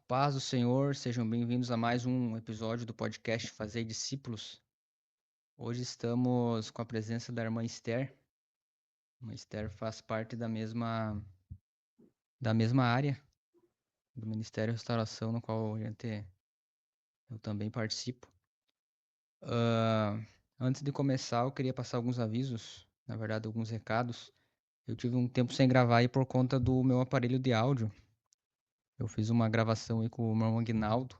Paz do Senhor, sejam bem-vindos a mais um episódio do podcast Fazer Discípulos. Hoje estamos com a presença da irmã Esther. A irmã Esther faz parte da mesma área do Ministério Restauração, no qual eu também participo. Antes de começar, eu queria passar alguns avisos, na verdade, alguns recados. Eu tive um tempo sem gravar aí por conta do meu aparelho de áudio. Eu fiz uma gravação aí com o meu irmão Aguinaldo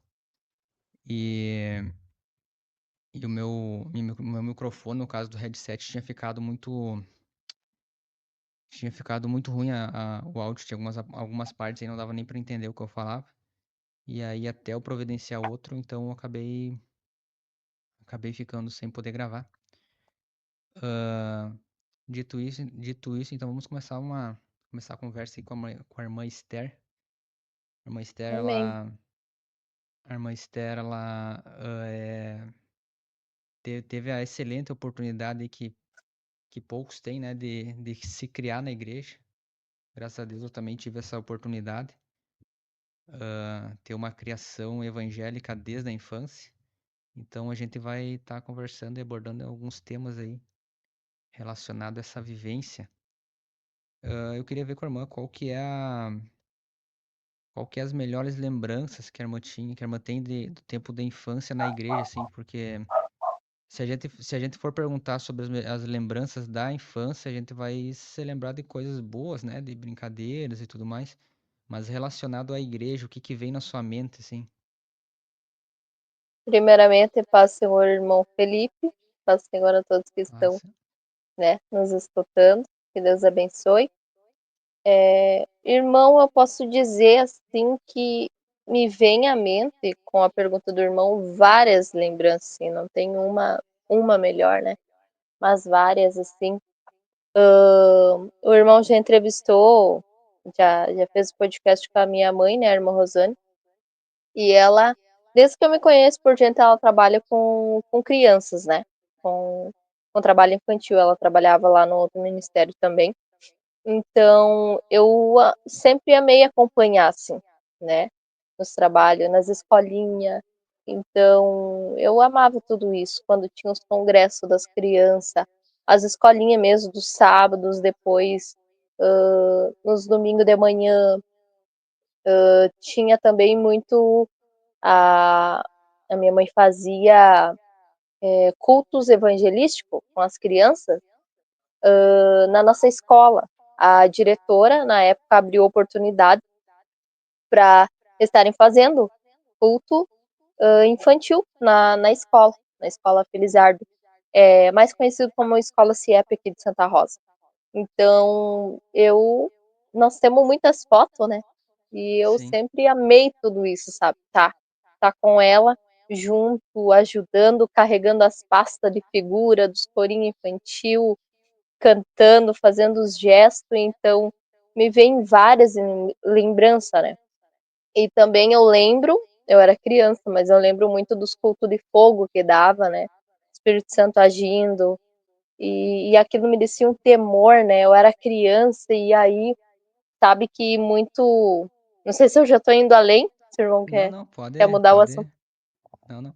e o meu microfone, no caso do headset, tinha ficado muito ruim o áudio, tinha algumas partes aí não dava nem para entender o que eu falava. E aí até eu providenciar outro, então eu acabei ficando sem poder gravar. Dito isso, então vamos começar a conversa aí com a irmã Esther. A irmã Esther, Amém. teve a excelente oportunidade que poucos têm, né, de se criar na igreja. Graças a Deus eu também tive essa oportunidade, ter uma criação evangélica desde a infância. Então a gente vai estar conversando e abordando alguns temas aí relacionados a essa vivência. Eu queria ver com a irmã qual que é as melhores lembranças que a irmã tinha, que a irmã tem do tempo da infância na igreja, assim, porque se a gente for perguntar sobre as lembranças da infância, a gente vai se lembrar de coisas boas, né, de brincadeiras e tudo mais. Mas relacionado à igreja, o que que vem na sua mente, assim? Primeiramente, paz, Senhor, irmão Felipe, paz, Senhor, a todos que estão, Massa. né, nos escutando, que Deus abençoe. Irmão, eu posso dizer, assim, que me vem à mente, com a pergunta do irmão, várias lembranças, assim, não tem uma melhor, né, mas várias, assim. O irmão já entrevistou, já fez o podcast com a minha mãe, né, a irmã Rosane, e ela, desde que eu me conheço por gente, ela trabalha com crianças, né? Com trabalho infantil. Ela trabalhava lá no outro ministério também. Então, eu sempre amei acompanhar, assim, né? Nos trabalhos, nas escolinhas. Então, eu amava tudo isso. Quando tinha os congressos das crianças, as escolinhas mesmo, dos sábados, depois, nos domingos de manhã, tinha também muito a, a minha mãe fazia cultos evangelísticos com as crianças na nossa escola. A diretora, na época, abriu oportunidade para estarem fazendo culto infantil na escola Felizardo, mais conhecido como Escola CIEP aqui de Santa Rosa. Então, nós temos muitas fotos, né? E eu Sim. sempre amei tudo isso, sabe? Tá com ela junto, ajudando, carregando as pastas de figura dos corinhos infantil, cantando, fazendo os gestos. Então, me vem várias lembranças, né? E também eu era criança, mas eu lembro muito dos cultos de fogo que dava, né? Espírito Santo agindo, e aquilo me descia um temor, né? Eu era criança e aí, sabe que muito. Não sei se eu já tô indo além, se o irmão Não, quer, não, quer pode, mudar o assunto. pode. Não, não.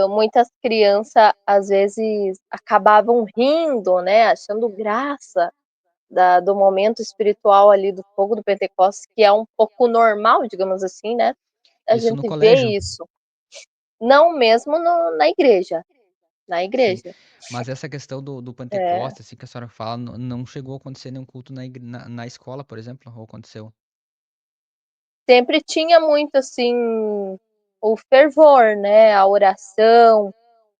Muitas crianças, às vezes, acabavam rindo, né? Achando graça do momento espiritual ali do fogo do Pentecostes, que é um pouco normal, digamos assim, né? A Isso no gente vê colégio? isso. Não mesmo na igreja. Na Sim. igreja. Mas essa questão do É, Pentecostes, assim, que a senhora fala, não chegou a acontecer nenhum culto na escola, por exemplo? Ou aconteceu? sempre tinha muito assim o fervor, né? A oração,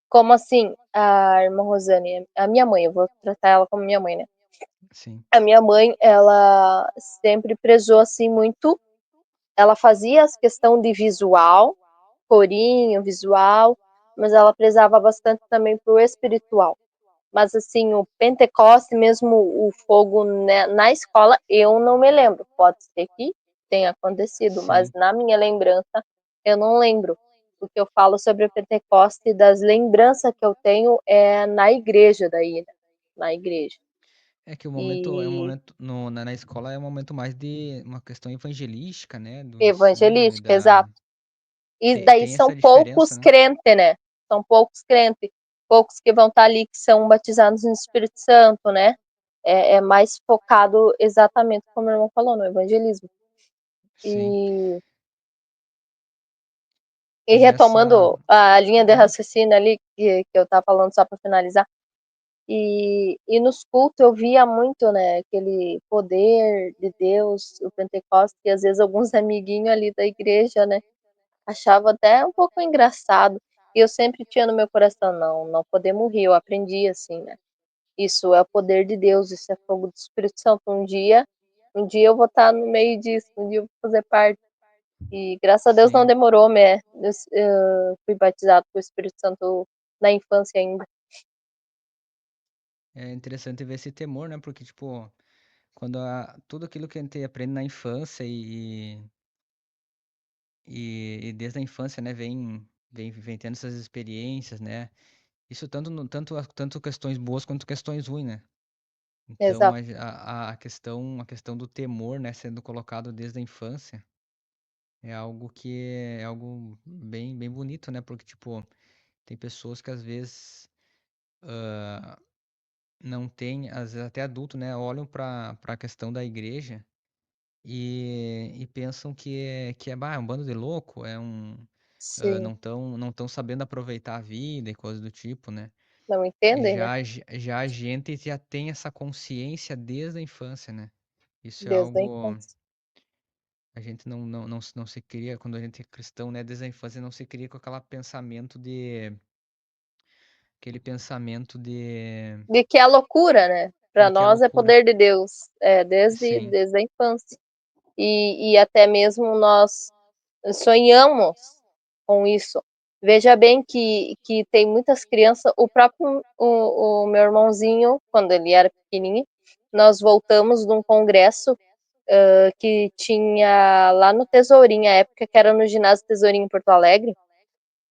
como assim, a irmã Rosane, a minha mãe, eu vou tratar ela como minha mãe, né? Sim, A minha mãe, ela sempre prezou assim muito, ela fazia as questão de visual, corinho, visual, mas ela prezava bastante também pro espiritual. Mas assim, o Pentecoste, mesmo o fogo, né, na escola, eu não me lembro. Pode ser que tenha acontecido, mas sim. na minha lembrança, eu não lembro. O que eu falo sobre o Pentecoste, das lembranças que eu tenho é na igreja daí, né? Na igreja. É que o momento é um E momento na escola é um momento mais de uma questão evangelística, né? Do ensino e evangelística, da. exato. E daí Tem são essa diferença, poucos né? crentes, né? São poucos crentes, poucos que vão estar ali que são batizados no Espírito Santo, né? É mais focado exatamente como o irmão falou, no evangelismo. Sim. E, e E essa. retomando a linha de Uhum. raciocínio ali que eu estava falando só para finalizar, e nos cultos eu via muito, né, aquele poder de Deus, o Pentecostes, e às vezes alguns amiguinhos ali da igreja, né, achava até um pouco engraçado. E eu sempre tinha no meu coração, não, não podemos rir. Eu aprendi assim, né? Isso é o poder de Deus, isso é fogo do Espírito Santo. Um dia eu vou estar no meio disso, um dia eu vou fazer parte. E graças a Deus não Sim. demorou, né? Eu fui batizado com o Espírito Santo na infância ainda. É interessante ver esse temor, né? Porque, tipo, quando tudo aquilo que a gente aprende na infância e desde a infância, né, vem tendo essas experiências, né? Isso tanto questões boas quanto questões ruins, né? Então, Exato, a questão do temor, né, sendo colocado desde a infância, é algo bem bonito, né? Porque, tipo, tem pessoas que às vezes não têm, às vezes até adulto, né, olham para a questão da igreja e pensam que é um bando de louco, sim. não tão sabendo aproveitar a vida e coisas do tipo, né? Não E entendem, né? já a gente já tem essa consciência desde a infância, né? Isso é Desde a algo. infância. A gente não se cria, quando a gente é cristão, né? Desde a infância não se cria com aquele pensamento De que é loucura, né? Para de que é nós é loucura. poder de Deus, Sim, desde a infância. E até mesmo nós sonhamos com isso. Veja bem que tem muitas crianças, o meu irmãozinho, quando ele era pequenininho, nós voltamos de um congresso que tinha lá no Tesourinho, a época que era no ginásio Tesourinho em Porto Alegre,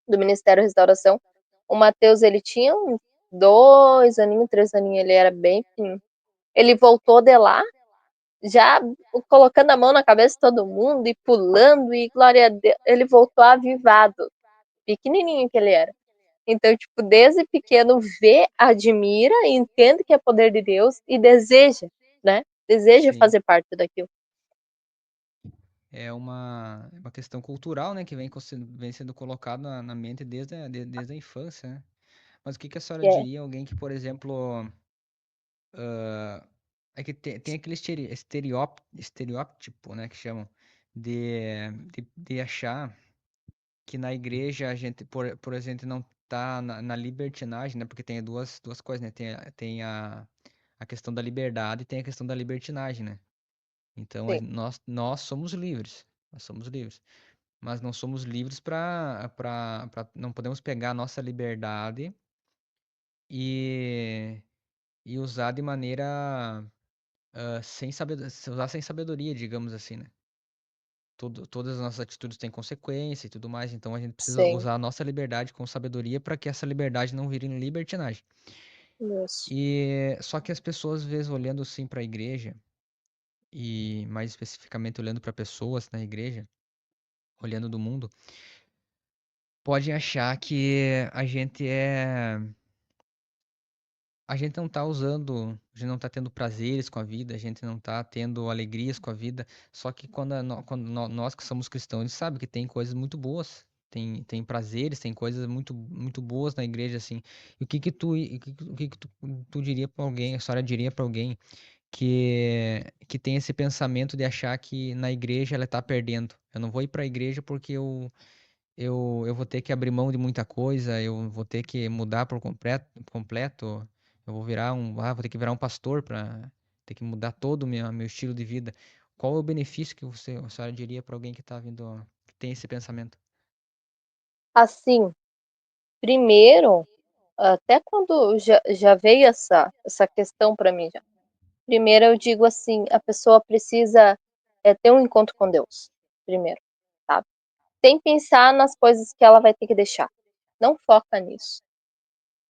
do Ministério da Restauração. O Matheus, ele tinha uns 2 aninhos, 3 aninhos, ele era bem pequenininho. Ele voltou de lá já colocando a mão na cabeça de todo mundo e pulando, e glória a Deus, ele voltou avivado, pequenininho que ele era. Então, tipo, desde pequeno vê, admira, entende que é poder de Deus e deseja, né? Deseja sim. fazer parte daquilo. É uma questão cultural, né? Que vem sendo colocado na mente desde a infância, né? Mas o que que a senhora É, diria a alguém que, por exemplo, é que tem aquele estereótipo, né, que chamam, de achar que na igreja a gente, por exemplo, não tá na libertinagem, né? Porque tem duas coisas, né? Tem a questão da liberdade e tem a questão da libertinagem, né? Então, sim, nós somos livres. Nós somos livres. Mas não somos livres não podemos pegar a nossa liberdade e, e usar de maneira usar sem sabedoria, digamos assim, né? Todas as nossas atitudes têm consequência e tudo mais, então a gente precisa sim, usar a nossa liberdade com sabedoria para que essa liberdade não vire libertinagem. isso. E só que as pessoas, às vezes, olhando assim para a igreja, e mais especificamente olhando para pessoas na igreja, olhando do mundo, podem achar que a gente não tá usando, a gente não tá tendo prazeres com a vida, a gente não tá tendo alegrias com a vida. Só que quando nós que somos cristãos, a gente sabe que tem coisas muito boas, tem prazeres, tem coisas muito, muito boas na igreja, assim. E o que que tu diria pra alguém, a senhora diria pra alguém que tem esse pensamento de achar que na igreja ela tá perdendo? Eu não vou ir pra igreja porque eu vou ter que abrir mão de muita coisa, eu vou ter que mudar por completo, eu vou ter que virar um pastor para ter que mudar todo o meu estilo de vida. Qual é o benefício que a senhora diria para alguém que está vindo, que tem esse pensamento? Assim, primeiro, até quando já veio essa questão para mim já. Primeiro eu digo assim, a pessoa precisa ter um encontro com Deus, primeiro, sabe? Sem pensar nas coisas que ela vai ter que deixar. Não foca nisso.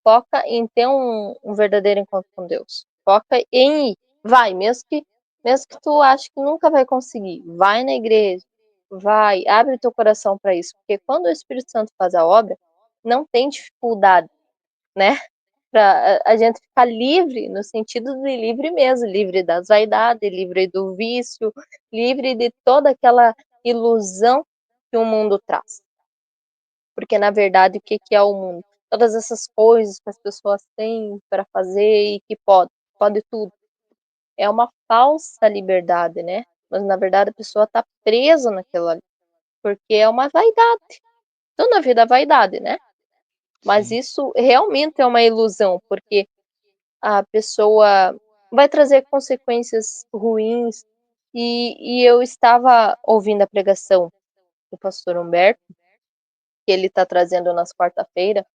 Foca em ter um verdadeiro encontro com Deus. foca em ir. Vai, mesmo que tu ache que nunca vai conseguir, vai na igreja, vai, abre teu coração para isso, porque quando o Espírito Santo faz a obra, não tem dificuldade, né, para a gente ficar livre, no sentido de livre mesmo, livre das vaidades, livre do vício, livre de toda aquela ilusão que o mundo traz. Porque, na verdade, o que que é o mundo? Todas essas coisas que as pessoas têm para fazer e que pode tudo. É uma falsa liberdade, né? Mas, na verdade, a pessoa está presa naquilo ali, porque é uma vaidade. Tudo na vida é vaidade, né? Mas Sim. isso realmente é uma ilusão, porque a pessoa vai trazer consequências ruins. E eu estava ouvindo a pregação do pastor Humberto, que ele está trazendo nas quarta-feira,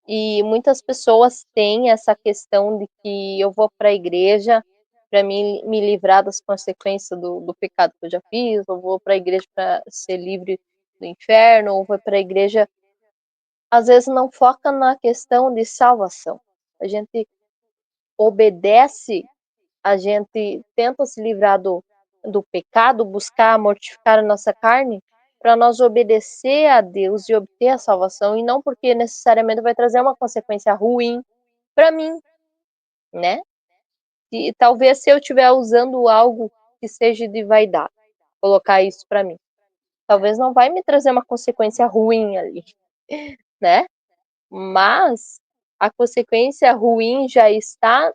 e muitas pessoas têm essa questão de que eu vou para a igreja para me livrar das consequências do pecado que eu já fiz, ou vou para a igreja para ser livre do inferno, ou vou para a igreja. Às vezes não foca na questão de salvação. A gente obedece, a gente tenta se livrar do pecado, buscar mortificar a nossa carne, para nós obedecer a Deus e obter a salvação, e não porque necessariamente vai trazer uma consequência ruim para mim, né? E talvez se eu estiver usando algo que seja de vaidade, colocar isso para mim, talvez não vai me trazer uma consequência ruim ali, né? Mas a consequência ruim já está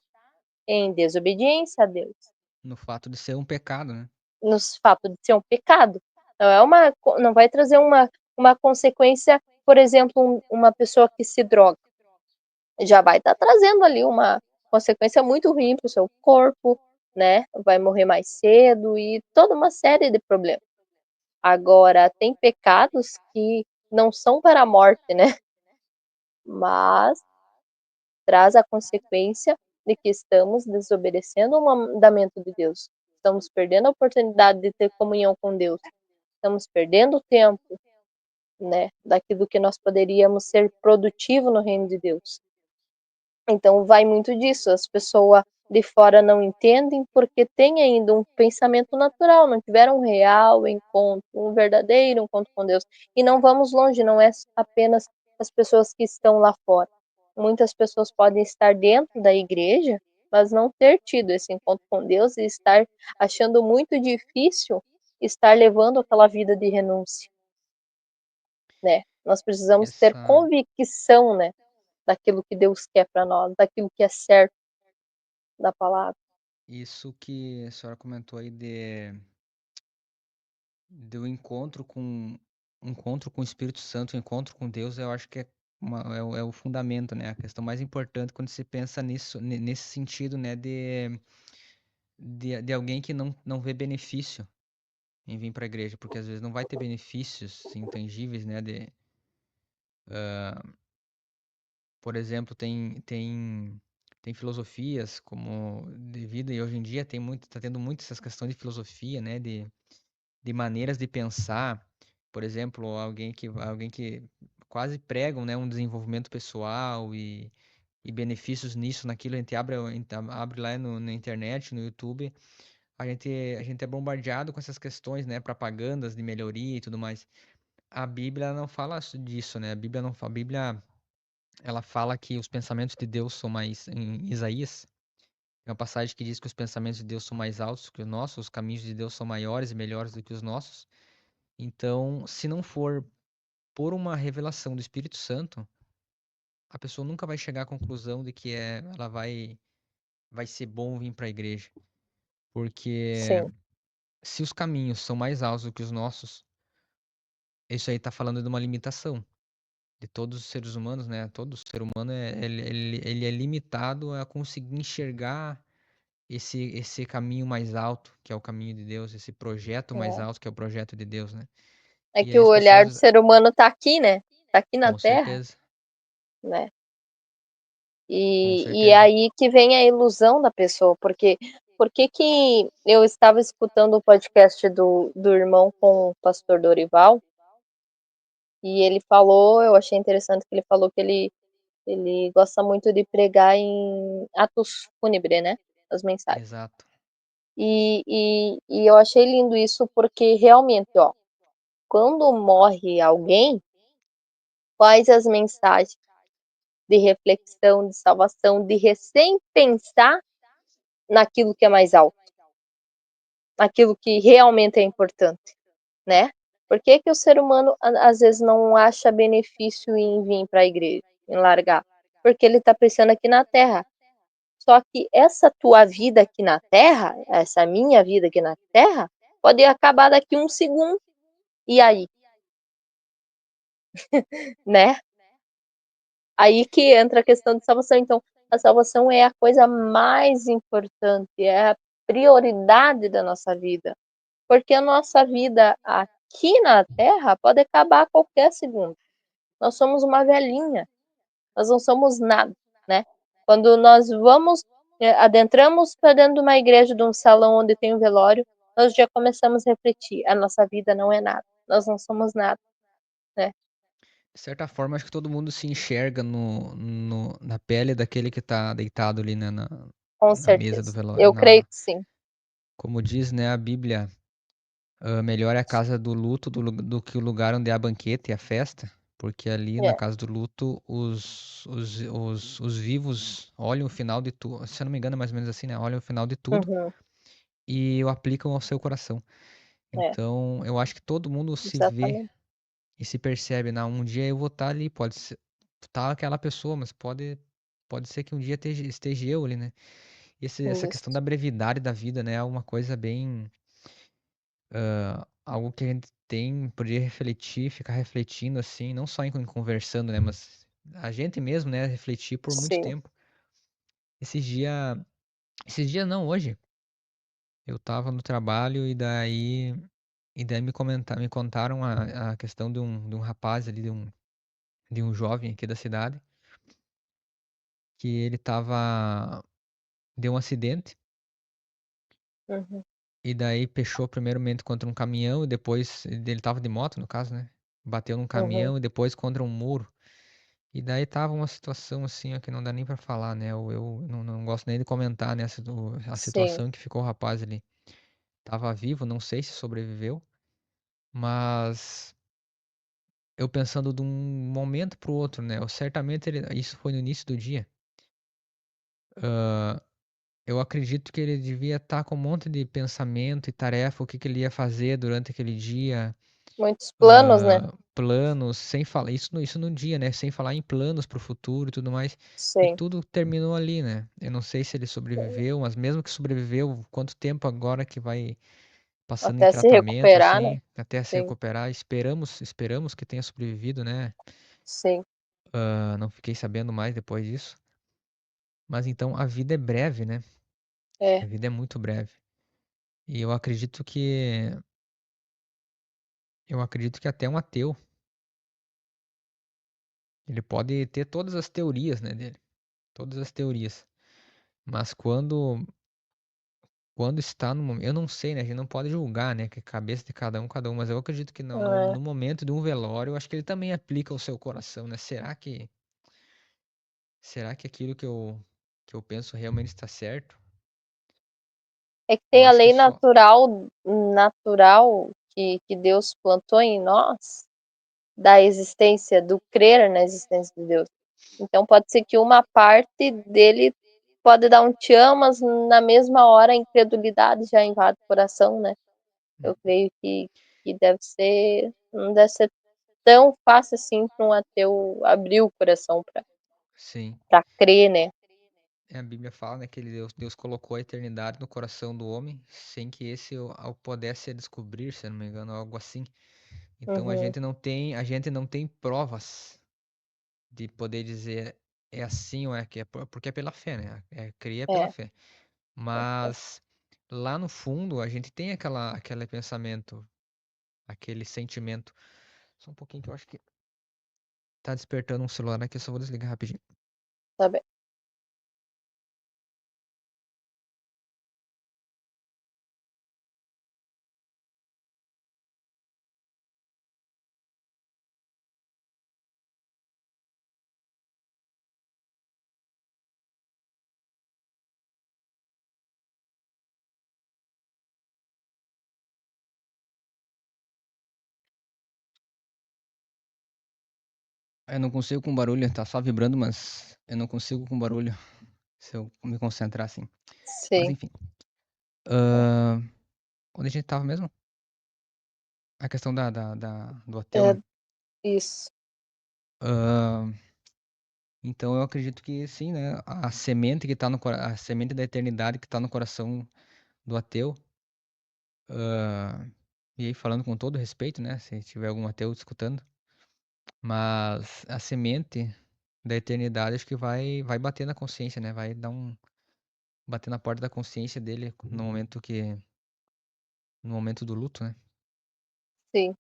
em desobediência a Deus, No fato de ser um pecado, né? no fato de ser um pecado. Não vai trazer uma consequência, por exemplo, uma pessoa que se droga, já vai estar trazendo ali uma consequência muito ruim para o seu corpo, né? Vai morrer mais cedo e toda uma série de problemas. Agora, tem pecados que não são para a morte, né? Mas traz a consequência de que estamos desobedecendo o mandamento de Deus. Estamos perdendo a oportunidade de ter comunhão com Deus. Estamos perdendo o tempo, né, daquilo que nós poderíamos ser produtivo no reino de Deus. Então vai muito disso, as pessoas de fora não entendem porque têm ainda um pensamento natural, não tiveram um real encontro, um verdadeiro encontro com Deus. E não vamos longe, não é apenas as pessoas que estão lá fora. Muitas pessoas podem estar dentro da igreja, mas não ter tido esse encontro com Deus e estar achando muito difícil estar levando aquela vida de renúncia, né? Nós precisamos ter Essa, convicção, né, daquilo que Deus quer para nós, daquilo que é certo da palavra. isso que a senhora comentou aí do encontro com o Espírito Santo, o encontro com Deus, eu acho que é o fundamento, né? A questão mais importante quando se pensa nisso, nesse sentido, né? De alguém que não vê benefício em vir para a igreja, porque às vezes não vai ter benefícios intangíveis, né? Por exemplo, tem filosofias como de vida, e hoje em dia tá tendo muito essas questões de filosofia, né? De maneiras de pensar. Por exemplo, alguém que quase pregam, né, um desenvolvimento pessoal e benefícios nisso, naquilo. A gente abre lá na internet, no YouTube, a gente é bombardeado com essas questões, né, propagandas de melhoria e tudo mais. A Bíblia não fala disso, né? A Bíblia não, a Bíblia ela fala que os pensamentos de Deus são mais em Isaías. É uma passagem que diz que os pensamentos de Deus são mais altos que os nossos, os caminhos de Deus são maiores e melhores do que os nossos. Então, se não for por uma revelação do Espírito Santo, a pessoa nunca vai chegar à conclusão de que ela vai ser bom vir para a igreja. Porque Sim, se os caminhos são mais altos do que os nossos, isso aí está falando de uma limitação de todos os seres humanos, né? Todo ser humano ele é limitado a conseguir enxergar esse caminho mais alto, que é o caminho de Deus, esse projeto mais é. alto, que é o projeto de Deus, né? É E que aí o as olhar do pessoas, ser humano está aqui, né? Está aqui na com Terra, certeza, né? com E é certeza. aí que vem a ilusão da pessoa, porque por que eu estava escutando o podcast do irmão com o pastor Dorival, e ele falou, eu achei interessante que ele falou que ele gosta muito de pregar em atos fúnebres, né? as mensagens. Exato. E eu achei lindo isso, porque realmente, ó, quando morre alguém, quais as mensagens de reflexão, de salvação, de recém pensar naquilo que é mais alto, naquilo que realmente é importante, né? Por que que o ser humano às vezes não acha benefício em vir para a igreja, em largar? Porque ele está pensando aqui na terra. Só que essa tua vida aqui na terra, essa minha vida aqui na terra, pode acabar daqui um segundo. E aí, né? Aí que entra a questão de salvação. Então, a salvação é a coisa mais importante, é a prioridade da nossa vida. Porque a nossa vida aqui na Terra pode acabar a qualquer segundo. Nós somos uma velhinha, nós não somos nada, né? Quando nós vamos, adentramos para dentro de uma igreja, de um salão onde tem um velório, nós já começamos a refletir: a nossa vida não é nada, nós não somos nada, né? De certa forma, acho que todo mundo se enxerga na pele daquele que tá deitado ali, né, Com na mesa do certeza. velório. Eu creio que sim. Como diz, né, a Bíblia, melhor é a casa do luto do que o lugar onde há banquete e a festa, porque ali na É. casa do luto os vivos olham o final de tudo, se eu não me engano é mais ou menos assim, né, olham o final de tudo Uhum. e o aplicam ao seu coração. É, Então, eu acho que todo mundo se vê exatamente. e se percebe, não, um dia eu vou estar ali, pode ser tá aquela pessoa, mas pode ser que um dia esteja eu ali, né? Essa questão Isso. da brevidade da vida, né, é uma coisa bem, algo que a gente tem, poderia refletir, ficar refletindo assim, não só em conversando, né, mas a gente mesmo, né, refletir por muito Sim. tempo. Esses dias, esses dias não, hoje, eu tava no trabalho e daí me contaram a questão de um rapaz ali, de um jovem aqui da cidade, que ele deu um acidente Uhum. e daí fechou primeiramente contra um caminhão e depois ele tava de moto, no caso, né? Bateu num Uhum. caminhão e depois contra um muro. E daí tava uma situação assim, ó, que não dá nem pra falar, né? Eu não gosto nem de comentar, né, a Sim. situação em que ficou o rapaz ali. Tava vivo, não sei se sobreviveu, mas eu pensando de um momento pro outro, né? Certamente isso foi no início do dia. Eu acredito que ele devia estar com um monte de pensamento e tarefa, o que que ele ia fazer durante aquele dia, Muitos planos, né? planos, sem falar isso no dia, né? Sem falar em planos para o futuro e tudo mais. E Sim. tudo terminou ali, né? Eu não sei se ele Sim. sobreviveu, mas mesmo que sobreviveu, quanto tempo agora que vai passando em Até se tratamento, recuperar, né? assim, até se Sim. recuperar? Esperamos que tenha sobrevivido, né? Sim. Não fiquei sabendo mais depois disso. Mas então a vida é breve, né? A É. vida é muito breve. E eu acredito que até um ateu, ele pode ter todas as teorias, né, dele, todas as teorias, mas quando está no momento, eu não sei, né, a gente não pode julgar, né, que a cabeça de cada um, mas eu acredito que no, no, É. no momento de um velório, eu acho que ele também aplica o seu coração, né? Será que aquilo que eu penso realmente está certo? É que Eu tem a acho que lei só, natural que Deus plantou em nós, da existência, do crer na existência de Deus. Então pode ser que uma parte dele pode dar um tchan, mas na mesma hora a incredulidade já invade o coração, né? Eu creio que não deve ser tão fácil assim para um ateu abrir o coração sim. para crer, né? A Bíblia fala, né, que Deus colocou a eternidade no coração do homem, sem que esse o pudesse descobrir, se eu não me engano, algo assim. Então a Uhum. gente não tem provas de poder dizer é assim ou é que é porque é pela fé, né? Cria pela É, fé. Mas lá no fundo a gente tem aquele pensamento, aquele sentimento. Só um pouquinho que eu acho que tá despertando um celular aqui, eu só vou desligar rapidinho. tá bem. Eu não consigo com barulho, tá só vibrando, mas eu não consigo com barulho se eu me concentrar assim. Mas Sim, enfim. Ah, onde a gente tava mesmo? A questão do ateu, é né? isso. Ah, então eu acredito que sim, né? A semente que tá a semente da eternidade que tá no coração do ateu. ah, e aí falando com todo respeito, né? Se tiver algum ateu escutando. Mas a semente da eternidade acho que vai bater na consciência, né? Vai dar bater na porta da consciência dele no momento do luto, né? Sim.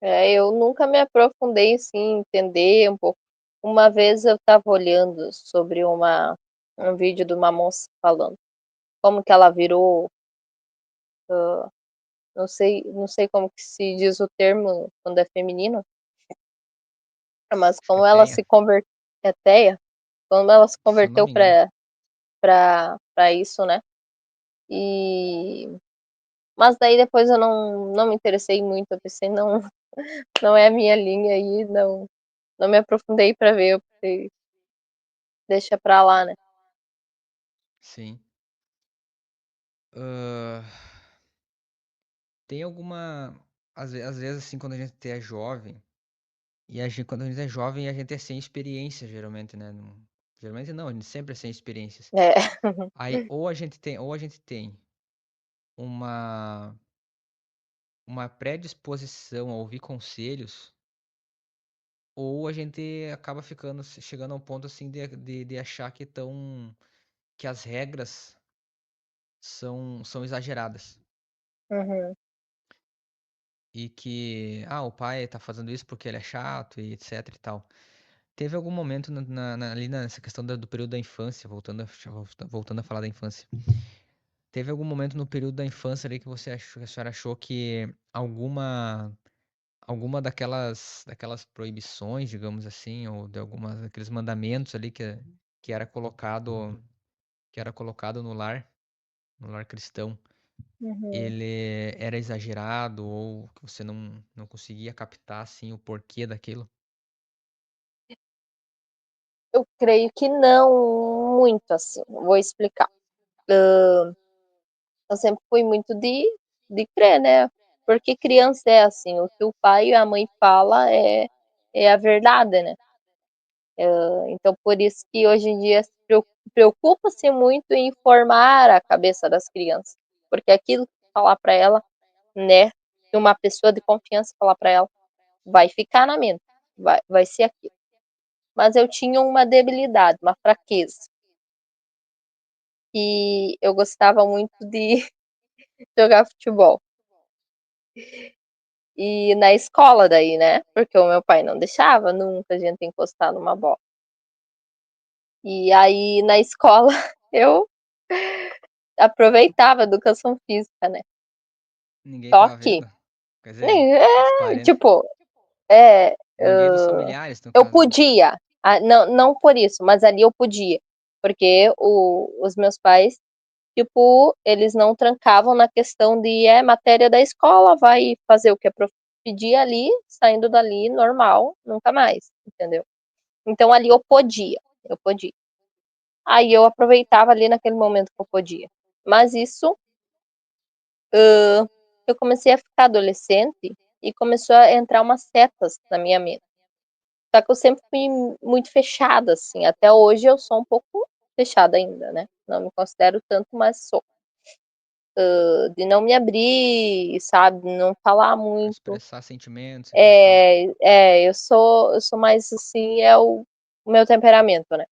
Eu nunca me aprofundei assim, em entender um pouco. Uma vez eu estava olhando sobre um vídeo de uma moça falando como que ela virou, não sei como que se diz o termo quando é feminino, mas Acho que como ela ateia, se converteu, ateia, como ela se se eu não converteu me engano. para isso, né? E mas daí depois eu não me interessei muito, eu pensei, não, não é a minha linha aí, não me aprofundei para ver, eu pensei, deixa pra lá, né? Sim. Ah, tem alguma. Às vezes, assim, quando a gente é jovem, quando a gente é jovem, a gente é sem experiência, geralmente, né? Geralmente não, a gente sempre é sem experiências. É. Aí, ou a gente tem uma, uma predisposição a ouvir conselhos, ou a gente acaba chegando a um ponto, assim, de achar que as regras são exageradas. Uhum, E que, o pai tá fazendo isso porque ele é chato e etc e tal. Teve algum momento ali nessa questão do período da infância, voltando a falar da infância. Teve algum momento no período da infância ali que a senhora achou que alguma daquelas proibições, digamos assim, ou de algumas daqueles mandamentos ali que era colocado que era colocado no lar cristão, uhum. ele era exagerado ou que você não conseguia captar assim o porquê daquilo? Eu creio que não muito, assim, vou explicar. Eu sempre fui muito de crer, né, porque criança é assim, o que o pai e a mãe fala é a verdade, né. Então por isso que hoje em dia se preocupa-se muito em formar a cabeça das crianças, porque aquilo que falar para ela, né, que uma pessoa de confiança falar para ela, vai ficar na mente, vai ser aquilo. Mas eu tinha uma debilidade, uma fraqueza, que eu gostava muito de jogar futebol. E na escola daí, né, porque o meu pai não deixava nunca a gente encostar numa bola. E aí na escola eu aproveitava a educação física, né. Ninguém Só tava que vendo? Quer dizer, os parentes, tipo, é, ninguém dos familiares, no eu caso, né? podia, não por isso, mas ali eu podia, porque os meus pais, tipo, eles não trancavam na questão de: "É matéria da escola, vai fazer o que a prof pedir ali, saindo dali normal, nunca mais", entendeu. Então ali eu podia. Aí eu aproveitava ali naquele momento que eu podia. Mas isso, eu comecei a ficar adolescente e começou a entrar umas setas na minha mente. Só que eu sempre fui muito fechada, assim, até hoje eu sou um pouco fechada ainda, né, não me considero tanto, mas sou. De não me abrir, sabe, não falar muito. Expressar sentimentos e coisa e tal. Eu sou mais, assim, é o meu temperamento, né.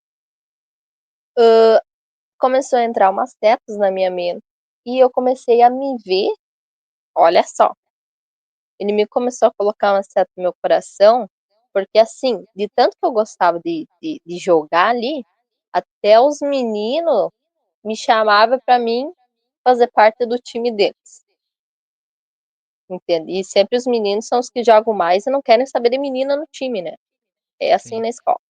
Começou a entrar umas setas na minha mente, e eu comecei a me ver, olha só, o inimigo começou a colocar uma seta no meu coração, porque, assim, de tanto que eu gostava de jogar ali, até os meninos me chamava para mim fazer parte do time deles, entende. E sempre os meninos são os que jogam mais e não querem saber de menina no time, né, é assim Sim. na escola.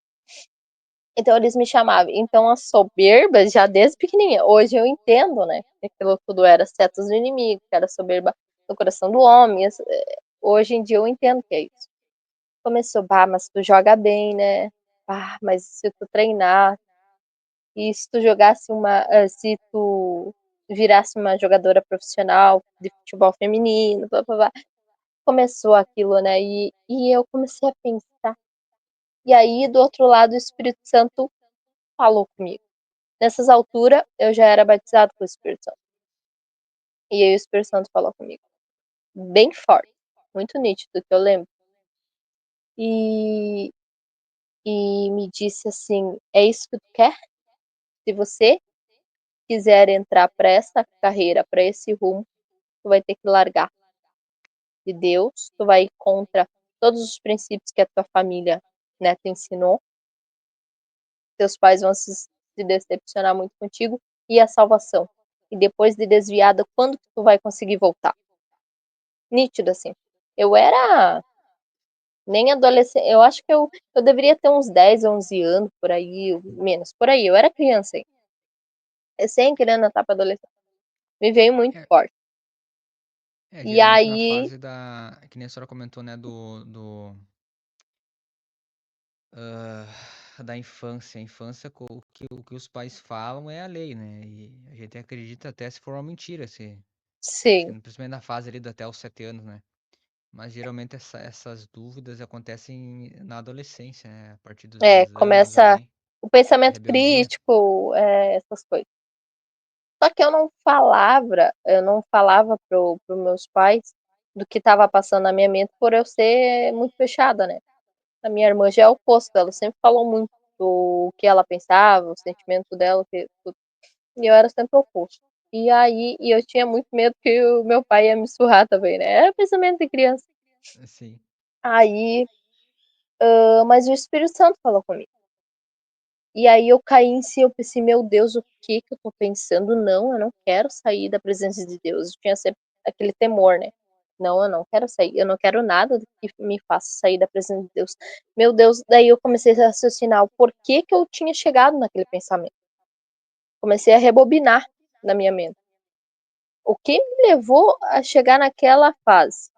Então eles me chamavam. Então a soberba já desde pequenininha. Hoje eu entendo, né, que aquilo tudo era setas do inimigo, que era soberba no coração do homem. Hoje em dia eu entendo que é isso. começou: "Bah, mas tu joga bem, né? Ah, mas se tu treinar e se tu jogasse se tu virasse uma jogadora profissional de futebol feminino, blá-blá-blá". Começou aquilo, né, e eu comecei a pensar, e aí do outro lado o Espírito Santo falou comigo. Nessas altura eu já era batizado com o Espírito Santo. E aí o Espírito Santo falou comigo, bem forte, muito nítido que eu lembro. E me disse assim: "É isso que tu quer? Se você quiser entrar para essa carreira, para esse rumo, tu vai ter que largar de Deus, tu vai contra todos os princípios que a tua família, né, te ensinou, teus pais vão se decepcionar muito contigo, e a salvação? E depois de desviada, quando que tu vai conseguir voltar?". Nítido, assim. Eu era nem adolescente, eu acho que eu deveria ter uns 10, 11 anos, por aí, menos, por aí, eu era criança ainda, recém querendo entrar pra adolescência. Me veio muito É, forte. E geralmente na aí fase da. Que nem a senhora comentou, né? Da infância. A infância, o que os pais falam é a lei, né? E a gente acredita até se for uma mentira, sim, principalmente na fase ali até os 7 anos, né? Mas geralmente essas dúvidas acontecem na adolescência, né? A partir dos é, 10 anos começa ali, o pensamento rebeldia. crítico, essas coisas. Só que eu não falava para os meus pais do que estava passando na minha mente por eu ser muito fechada, né. A minha irmã já é o oposto, ela sempre falou muito o que ela pensava, o sentimento dela, que tudo, e eu era sempre o oposto. E eu tinha muito medo que o meu pai ia me surrar também, né, é pensamento de criança. Sim, Aí, mas o Espírito Santo falou comigo. E aí eu caí em si, eu pensei: "Meu Deus, o que que eu tô pensando? Não, eu não quero sair da presença de Deus". Eu tinha sempre aquele temor, né. "Não, eu não quero sair, eu não quero nada que me faça sair da presença de Deus". Meu Deus, daí eu comecei a raciocinar o porquê que eu tinha chegado naquele pensamento. Comecei a rebobinar na minha mente. O que me levou a chegar naquela fase?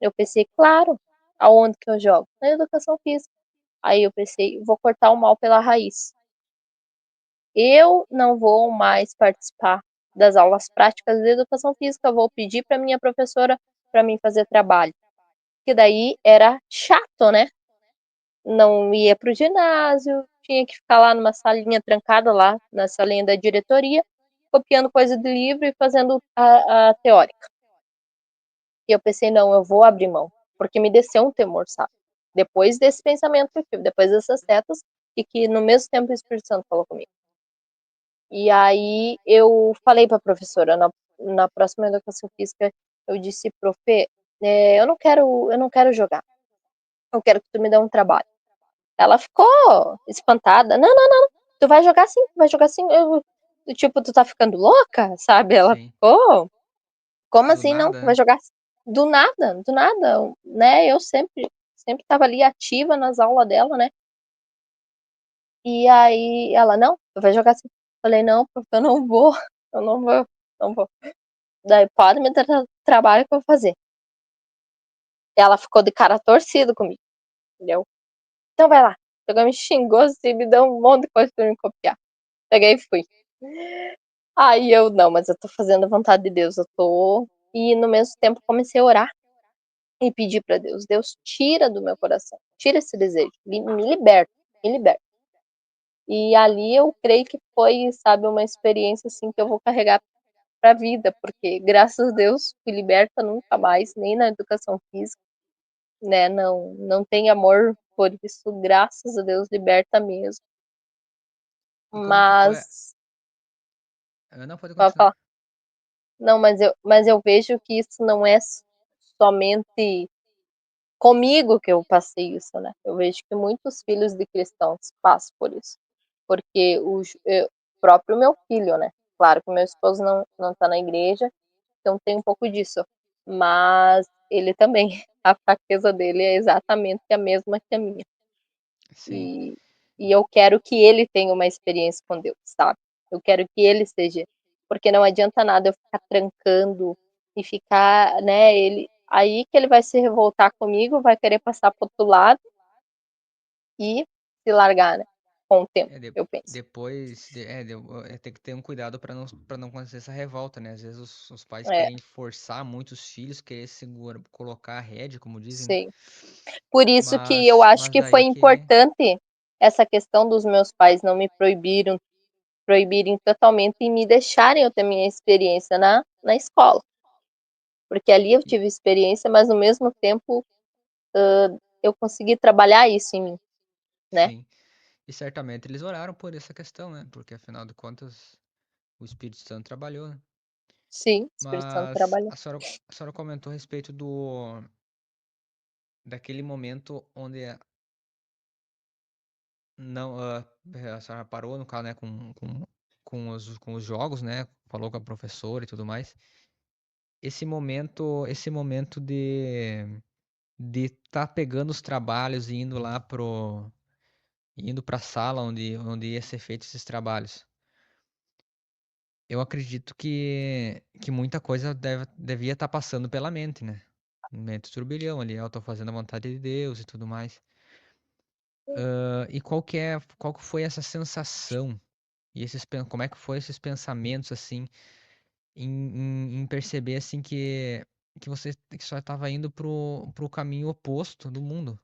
Eu pensei: "Claro, aonde que eu jogo? Na educação física". Aí eu pensei: "Vou cortar o mal pela raiz". Eu não vou mais participar das aulas práticas de educação física, vou pedir para minha professora para mim fazer trabalho, que daí era chato, né, não ia para o ginásio, tinha que ficar lá numa salinha trancada lá, na salinha da diretoria, copiando coisa de livro e fazendo a teórica. E eu pensei: "Não, eu vou abrir mão", porque me desceu um temor, sabe, depois desse pensamento que eu tive, depois dessas setas, e que no mesmo tempo o Espírito Santo falou comigo. E aí eu falei para a professora na próxima educação física, eu disse: "Prof, eu não quero jogar, eu quero que tu me dê um trabalho". Ela ficou espantada: "Não, não, não, tu vai jogar sim, tu vai jogar sim". Eu do tipo: "Tu tá ficando louca?", sabe, ela sim. ficou: "Como Do assim não, tu nada, vai né? jogar sim". Do nada, né, eu sempre estava ali ativa nas aulas dela, né. E aí ela: "Não, tu vai jogar sim". Falei: "Não, prof, eu não vou, eu não vou, não vou". Daí: "Pode me dar trabalho que eu vou fazer". Ela ficou de cara torcido comigo, entendeu. "Então vai lá". Pegou, me xingou, assim, me deu um monte de coisa pra me copiar. Peguei e fui. Aí eu: "Não, mas eu tô fazendo a vontade de Deus, eu tô". E no mesmo tempo comecei a orar e pedir pra Deus: "Deus, tira do meu coração, tira esse desejo, me liberta, me liberta". E ali eu creio que foi, sabe, uma experiência, assim, que eu vou carregar pra vida, porque graças a Deus fui liberta, nunca mais, nem na educação física, né, não tem amor por isso, graças a Deus liberta mesmo. E como que foi? Mas Não, pode pode continuar. falar. Não, mas eu vejo que isso não é somente comigo que eu passei isso, né, eu vejo que muitos filhos de cristãos passam por isso, porque próprio meu filho, né, claro que o meu esposo não tá na igreja, então tem um pouco disso, mas ele também, a fraqueza dele é exatamente a mesma que a minha. Sim. E eu quero que ele tenha uma experiência com Deus, sabe. Eu quero que ele porque não adianta nada eu ficar trancando e ficar, né, ele Aí que ele vai se revoltar comigo, vai querer passar para outro lado e se largar, né, com o tempo, É, eu penso. depois, tem que ter um cuidado para não acontecer essa revolta, né? Às vezes os pais É, querem forçar muito os filhos, querer colocar a rédea, como dizem, né? sim. Por isso que eu acho Mas que foi daí que, importante essa questão dos meus pais não me proibirem totalmente e me deixarem eu ter minha experiência na escola. Porque ali eu tive experiência, mas ao mesmo tempo eu consegui trabalhar isso em mim, né? sim, e certamente eles oraram por essa questão, né? Porque afinal de contas, o Espírito Santo trabalhou, né? Sim, o Espírito Santo Mas trabalhou. a senhora comentou a respeito daquele momento onde não, a senhora parou no caso, né, com os jogos, né? Falou com a professora e tudo mais. Esse momento de estar pegando os trabalhos e indo lá indo para a sala onde ia ser feito esses trabalhos. Eu acredito que muita coisa devia estar passando pela mente, né? Mente turbilhão ali, eu tô fazendo a vontade de Deus e tudo mais. E qual que foi essa sensação e como é que foi esses pensamentos assim em perceber assim que a senhora estava indo pro caminho oposto do mundo,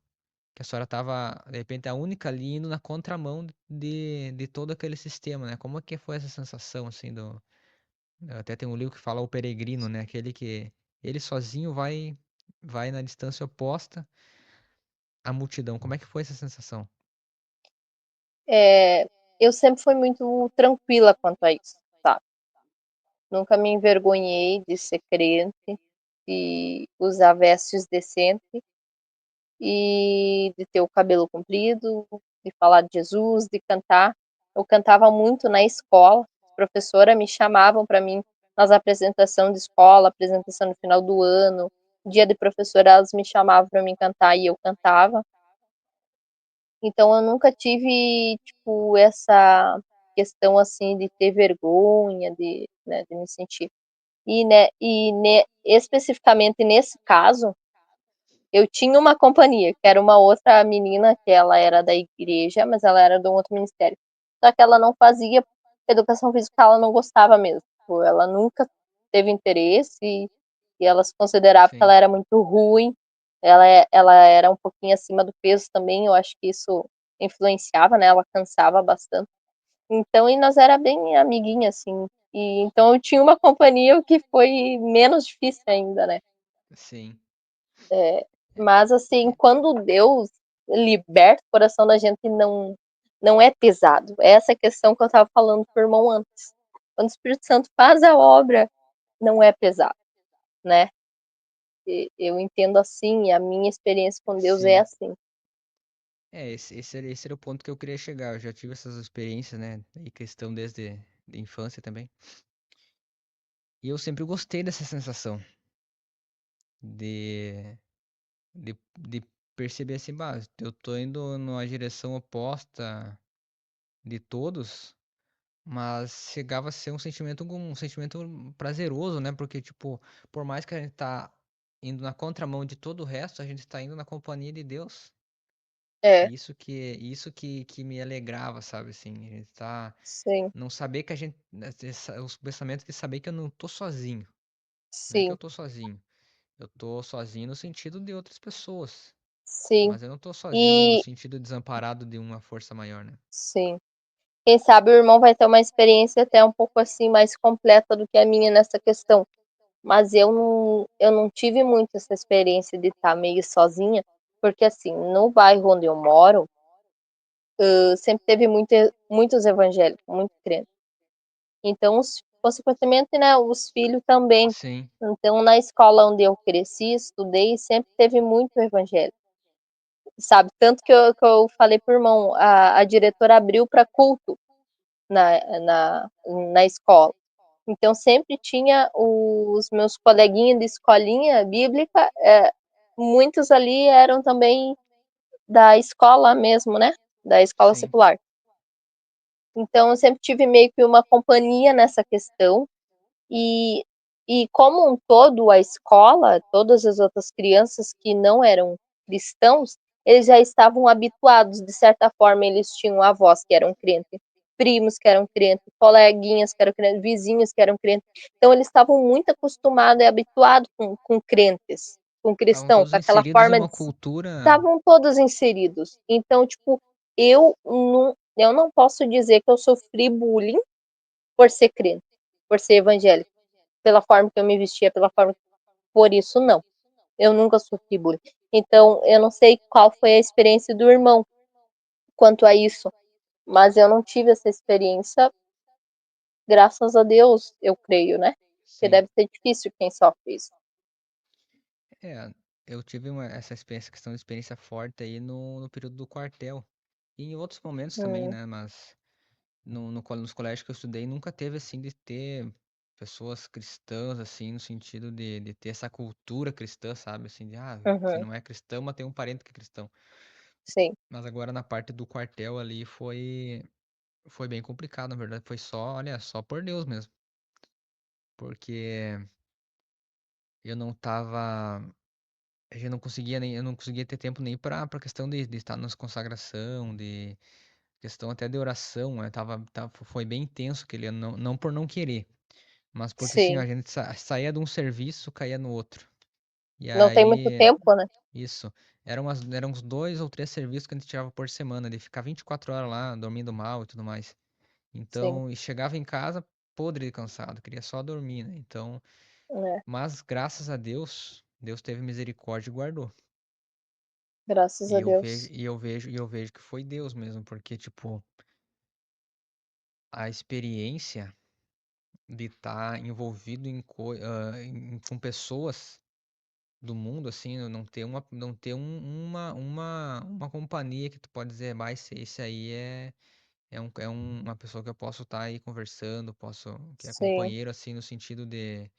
que a senhora estava de repente a única ali indo na contramão de todo aquele sistema, né? Como é que foi essa sensação assim do até tem um livro que fala o peregrino, né? Aquele que ele sozinho vai na distância oposta à multidão. Como é que foi essa sensação? É, eu sempre fui muito tranquila quanto a isso, sabe? Nunca me envergonhei de ser crente, de usar vestes decentes e de ter o cabelo comprido, de falar de Jesus, de cantar. Eu cantava muito na escola, as professoras me chamavam para mim nas apresentações de escola, apresentação no final do ano, dia de professora, elas me chamavam para mim cantar e eu cantava. Então eu nunca tive, tipo, essa questão assim de ter vergonha, né, de me sentir. Especificamente nesse caso, eu tinha uma companhia, que era uma outra menina, que ela era da igreja, mas ela era de um outro ministério. Só que ela não fazia educação física, ela não gostava mesmo. Tipo, ela nunca teve interesse e ela se considerava que ela Sim, era muito ruim. Ela era um pouquinho acima do peso também, eu acho que isso influenciava, né? Ela cansava bastante. Então, e nós era bem amiguinha, assim. E então eu tinha uma companhia, o que foi menos difícil ainda, né? sim. É, mas assim, É, quando Deus liberta o coração da gente, não é pesado. É essa questão que eu estava falando pro irmão antes. Quando o Espírito Santo faz a obra, não é pesado, né? Eu entendo assim, e a minha experiência com Deus é sim. assim. Esse era o ponto que eu queria chegar. Eu já tive essas experiências, né? E questão desde de infância também. E eu sempre gostei dessa sensação de, de perceber assim, bah, eu tô indo numa direção oposta de todos, mas chegava a ser um sentimento prazeroso, né? Porque, tipo, por mais que a gente tá indo na contramão de todo o resto, a gente tá indo na companhia de Deus. É, Isso que me alegrava, sabe, assim, a gente tá, sim, não saber que a gente, os pensamentos de saber que eu não tô sozinho, não é que sim, eu tô sozinho, eu tô sozinho no sentido de outras pessoas, sim. mas eu não tô sozinho no E sentido desamparado de uma força maior, né? sim. Quem sabe o irmão vai ter uma experiência até um pouco assim mais completa do que a minha nessa questão. Mas eu não tive muito essa experiência de estar meio sozinha, porque assim, no bairro onde eu moro, sempre teve muitos evangélicos, muito crentes. Então, consequentemente, né, os filhos também. Sim, Então, na escola onde eu cresci, estudei, sempre teve muito evangélico, sabe? Tanto que eu falei pro irmão, a diretora abriu para culto na escola. Então, sempre tinha os meus coleguinhas de escolinha bíblica, muitos ali eram também da escola mesmo, né? Da escola sim, secular. Então, eu sempre tive meio que uma companhia nessa questão. E, E como um todo, a escola, todas as outras crianças que não eram cristãos, eles já estavam habituados, de certa forma, eles tinham avós que eram crentes, primos que eram crentes, coleguinhas que eram crentes, vizinhos que eram crentes. Então, eles estavam muito acostumados e habituados com crentes, com Estavam cristão, todos com aquela inseridos em forma uma de. cultura. Estavam todos inseridos. Então, tipo, eu não posso dizer que eu sofri bullying por ser crente, por ser evangélica, pela forma que eu me vestia, pela forma. Por isso, não. Eu nunca sofri bullying. Então, eu não sei qual foi a experiência do irmão quanto a isso, mas eu não tive essa experiência, graças a Deus, eu creio, né? Porque Sim. deve ser difícil quem sofre isso. É, eu tive essa questão de experiência forte aí no período do quartel. E em outros momentos também, Hum, né? Mas nos colégios que eu estudei nunca teve assim de ter pessoas cristãs, assim, no sentido de ter essa cultura cristã, sabe? Assim, se uhum, não é cristão, mas tem um parente que é cristão. sim, Mas agora na parte do quartel ali foi bem complicado, na verdade. Foi só, olha, só por Deus mesmo. Porque eu não tava. Eu não conseguia ter tempo nem para questão de estar nas consagração, de questão até de oração, né? Foi bem intenso aquele ano, não por não querer, mas porque assim, sim. a gente saía de um serviço, caía no outro. E Não tem muito aí, tempo, né? isso, eram uns 2 ou 3 serviços que a gente tirava por semana, de ficar 24 horas lá, dormindo mal e tudo mais. Sim, Então, e chegava em casa podre de cansado, queria só dormir, né? Então, né? mas graças a Deus, Deus teve misericórdia e guardou. Graças a Deus. E eu vejo que foi Deus mesmo, porque, tipo, a experiência de estar envolvido com pessoas do mundo, assim, não ter uma companhia que tu pode dizer, mas esse aí uma pessoa que eu posso estar aí conversando, que é Sim. companheiro, assim, no sentido de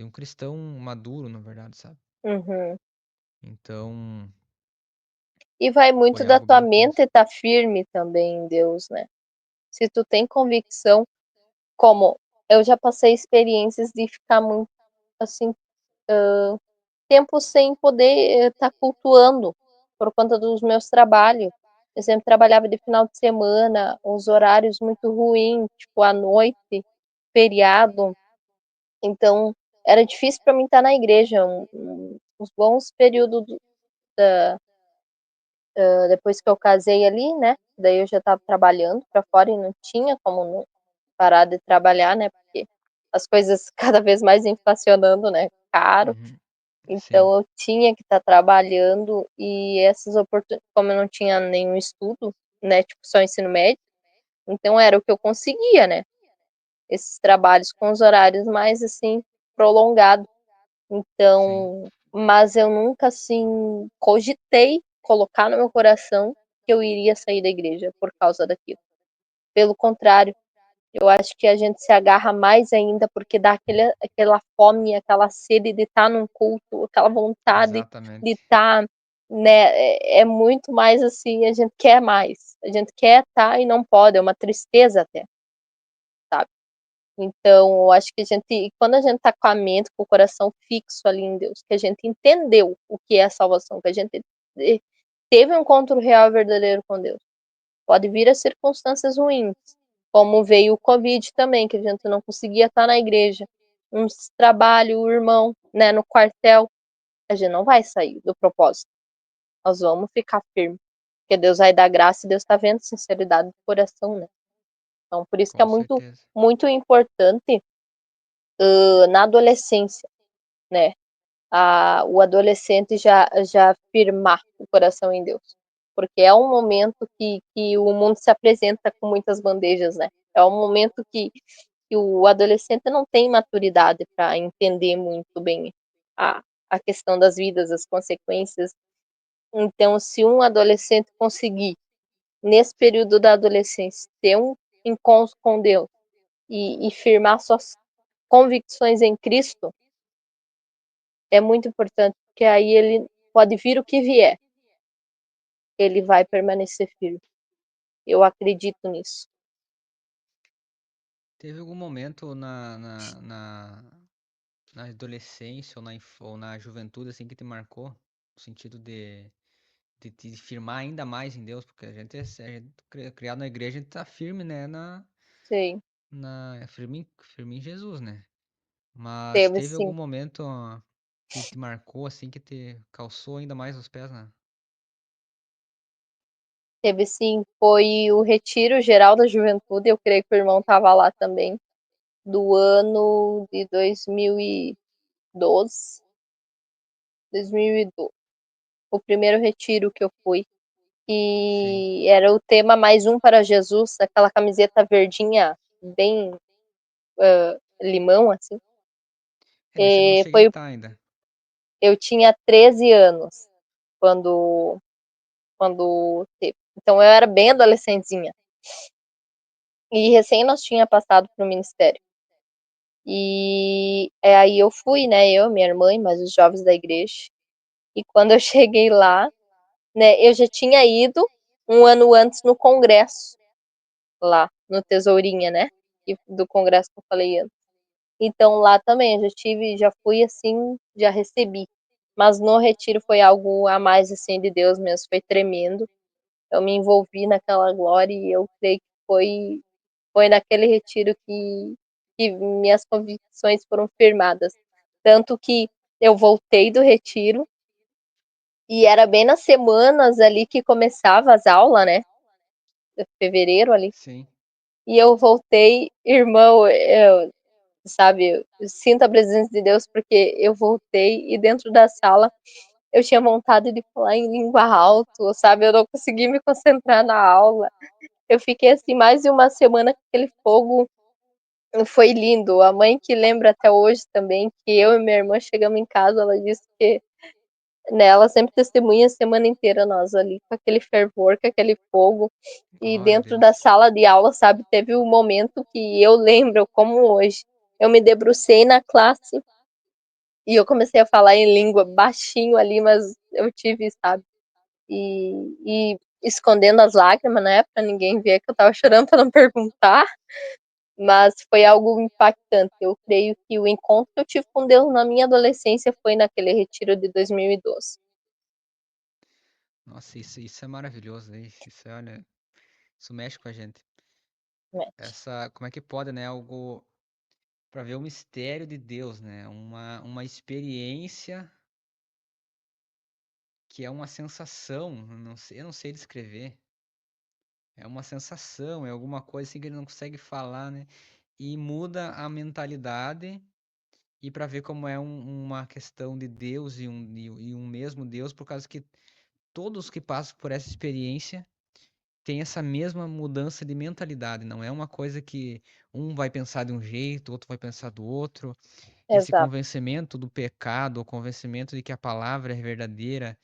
um cristão maduro, na verdade, sabe? Uhum. Então, E vai muito foi da algo tua bem mente intenso. estar firme também em Deus, né? Se tu tem convicção, como eu já passei experiências de ficar muito assim, tempo sem poder estar cultuando por conta dos meus trabalhos. Eu sempre trabalhava de final de semana, os horários muito ruins, tipo à noite, feriado. Então, era difícil para mim estar na igreja uns bons períodos depois que eu casei ali, né? Daí eu já estava trabalhando para fora e não tinha como não parar de trabalhar, né? Porque as coisas cada vez mais inflacionando, né? Caro. Uhum. Sim, Então eu tinha que estar trabalhando e essas oportunidades, como eu não tinha nenhum estudo, né? Tipo, só ensino médio, então era o que eu conseguia, né? Esses trabalhos com os horários mais assim prolongados. sim. Então, mas eu nunca assim cogitei colocar no meu coração que eu iria sair da igreja por causa daquilo. Pelo contrário, eu acho que a gente se agarra mais ainda porque dá aquela fome, aquela sede de estar num culto, aquela vontade de Exatamente. estar, né? É muito mais assim, a gente quer mais, a gente quer estar e não pode, é uma tristeza até, sabe? Então, eu acho que quando a gente tá com a mente, com o coração fixo ali em Deus, que a gente entendeu o que é a salvação, que a gente teve um encontro real e verdadeiro com Deus. Pode vir as circunstâncias ruins, como veio o Covid também, que a gente não conseguia estar na igreja, um trabalho, o irmão, né, no quartel, a gente não vai sair do propósito. Nós vamos ficar firme, porque Deus vai dar graça e Deus está vendo sinceridade do coração, né? Então, por isso que é Com muito, certeza. muito importante na adolescência, né? O adolescente já firmar o coração em Deus. Porque é um momento que o mundo se apresenta com muitas bandejas, né? É um momento que o adolescente não tem maturidade para entender muito bem a, a questão das vidas, as consequências. Então, se um adolescente conseguir, nesse período da adolescência, ter um encontro com Deus e firmar suas convicções em Cristo, é muito importante, porque aí ele pode vir o que vier, ele vai permanecer firme. Eu acredito nisso. Teve algum momento na adolescência ou na juventude, assim, que te marcou? No sentido de te firmar ainda mais em Deus, porque a gente criado na igreja, a gente tá firme, né, Sim, firme em Jesus, né? Mas teve teve algum sim. momento ó, que te marcou, assim, que te calçou ainda mais os pés, né? Teve sim, foi o retiro geral da juventude, eu creio que o irmão estava lá também, do ano de 2012, 2012, o primeiro retiro que eu fui. Sim. E era o tema Mais Um para Jesus, aquela camiseta verdinha, bem limão, assim. É, nesse eu não cheguei a Foi, estar ainda. eu tinha 13 anos quando, quando teve. Então eu era bem adolescentezinha. E recém nós tinha passado para o ministério. E aí eu fui, né? Eu, minha irmã e mais os jovens da igreja. E quando eu cheguei lá, né? Eu já tinha ido um ano antes no congresso, lá no Tesourinha, né? Do congresso que eu falei antes. Então lá também eu já tive, já fui assim, já recebi. Mas no retiro foi algo a mais assim de Deus mesmo, foi tremendo. Eu me envolvi naquela glória e eu creio que foi naquele retiro que minhas convicções foram firmadas. Tanto que eu voltei do retiro e era bem nas semanas ali que começava as aulas, né? De fevereiro ali. Sim. E eu voltei, irmão, sabe, eu sinto a presença de Deus porque eu voltei e dentro da sala eu tinha vontade de falar em língua alto, sabe? Eu não consegui me concentrar na aula. Eu fiquei assim mais de uma semana com aquele fogo. Foi lindo. A mãe que lembra até hoje também que eu e minha irmã chegamos em casa, ela disse que né, ela sempre testemunha a semana inteira nós ali com aquele fervor, com aquele fogo. E Glória a dentro da Deus. sala de aula, sabe, teve um momento que eu lembro como hoje. Eu me debrucei na classe e eu comecei a falar em língua baixinho ali, mas eu tive, sabe, e escondendo as lágrimas na época, ninguém via que eu tava chorando para não perguntar, mas foi algo impactante. Eu creio que o encontro que eu tive com Deus na minha adolescência foi naquele retiro de 2012. Nossa, isso é maravilhoso, né? Isso, olha, isso mexe com a gente. Né? Como é que pode, né? Algo para ver o mistério de Deus, né? Uma experiência que é uma sensação, eu não sei descrever. É uma sensação, é alguma coisa assim que ele não consegue falar, né? E muda a mentalidade e para ver como é uma questão de Deus e um mesmo Deus, por causa que todos que passam por essa experiência têm essa mesma mudança de mentalidade. Não é uma coisa que um vai pensar de um jeito, outro vai pensar do outro. Esse Exato. convencimento do pecado, o convencimento de que a palavra é verdadeira,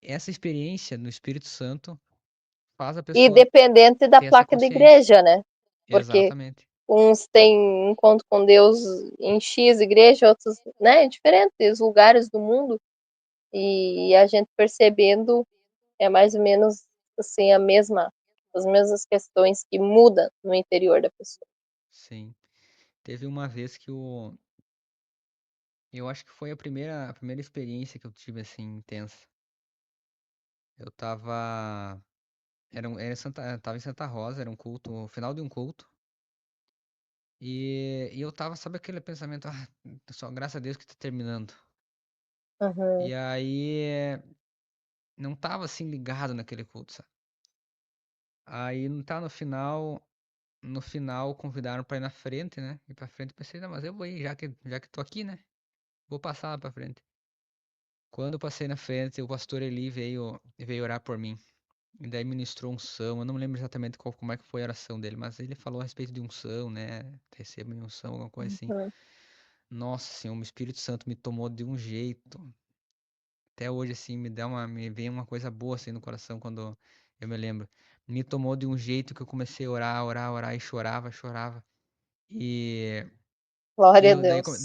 essa experiência no Espírito Santo faz a E pessoa dependente da ter essa placa de consciência. igreja, né? Porque Exatamente. uns têm encontro com Deus em X igreja, outros, né, em diferentes lugares do mundo. E a gente percebendo é mais ou menos assim as mesmas questões que mudam no interior da pessoa. Sim. Teve uma vez que eu acho que foi a primeira experiência que eu tive assim intensa. Eu tava tava em Santa Rosa, era um culto, final de um culto. E eu tava, sabe aquele pensamento, só graças a Deus que tá terminando. Uhum. E aí não tava assim ligado naquele culto, sabe? Aí não tá no final convidaram pra ir na frente, né? Ir pra frente, pensei, não, mas eu vou ir, já que tô aqui, né? Vou passar lá pra frente. Quando eu passei na frente, o pastor Eli veio orar por mim. E daí ministrou unção. Eu não lembro exatamente como é que foi a oração dele, mas ele falou a respeito de unção, né? Receba minha unção, alguma coisa assim. Uhum. Nossa Senhor, o Espírito Santo me tomou de um jeito. Até hoje, assim, me vem uma coisa boa assim no coração quando eu me lembro. Me tomou de um jeito que eu comecei a orar, orar, orar e chorava, chorava. E, e Glória a eu, Deus.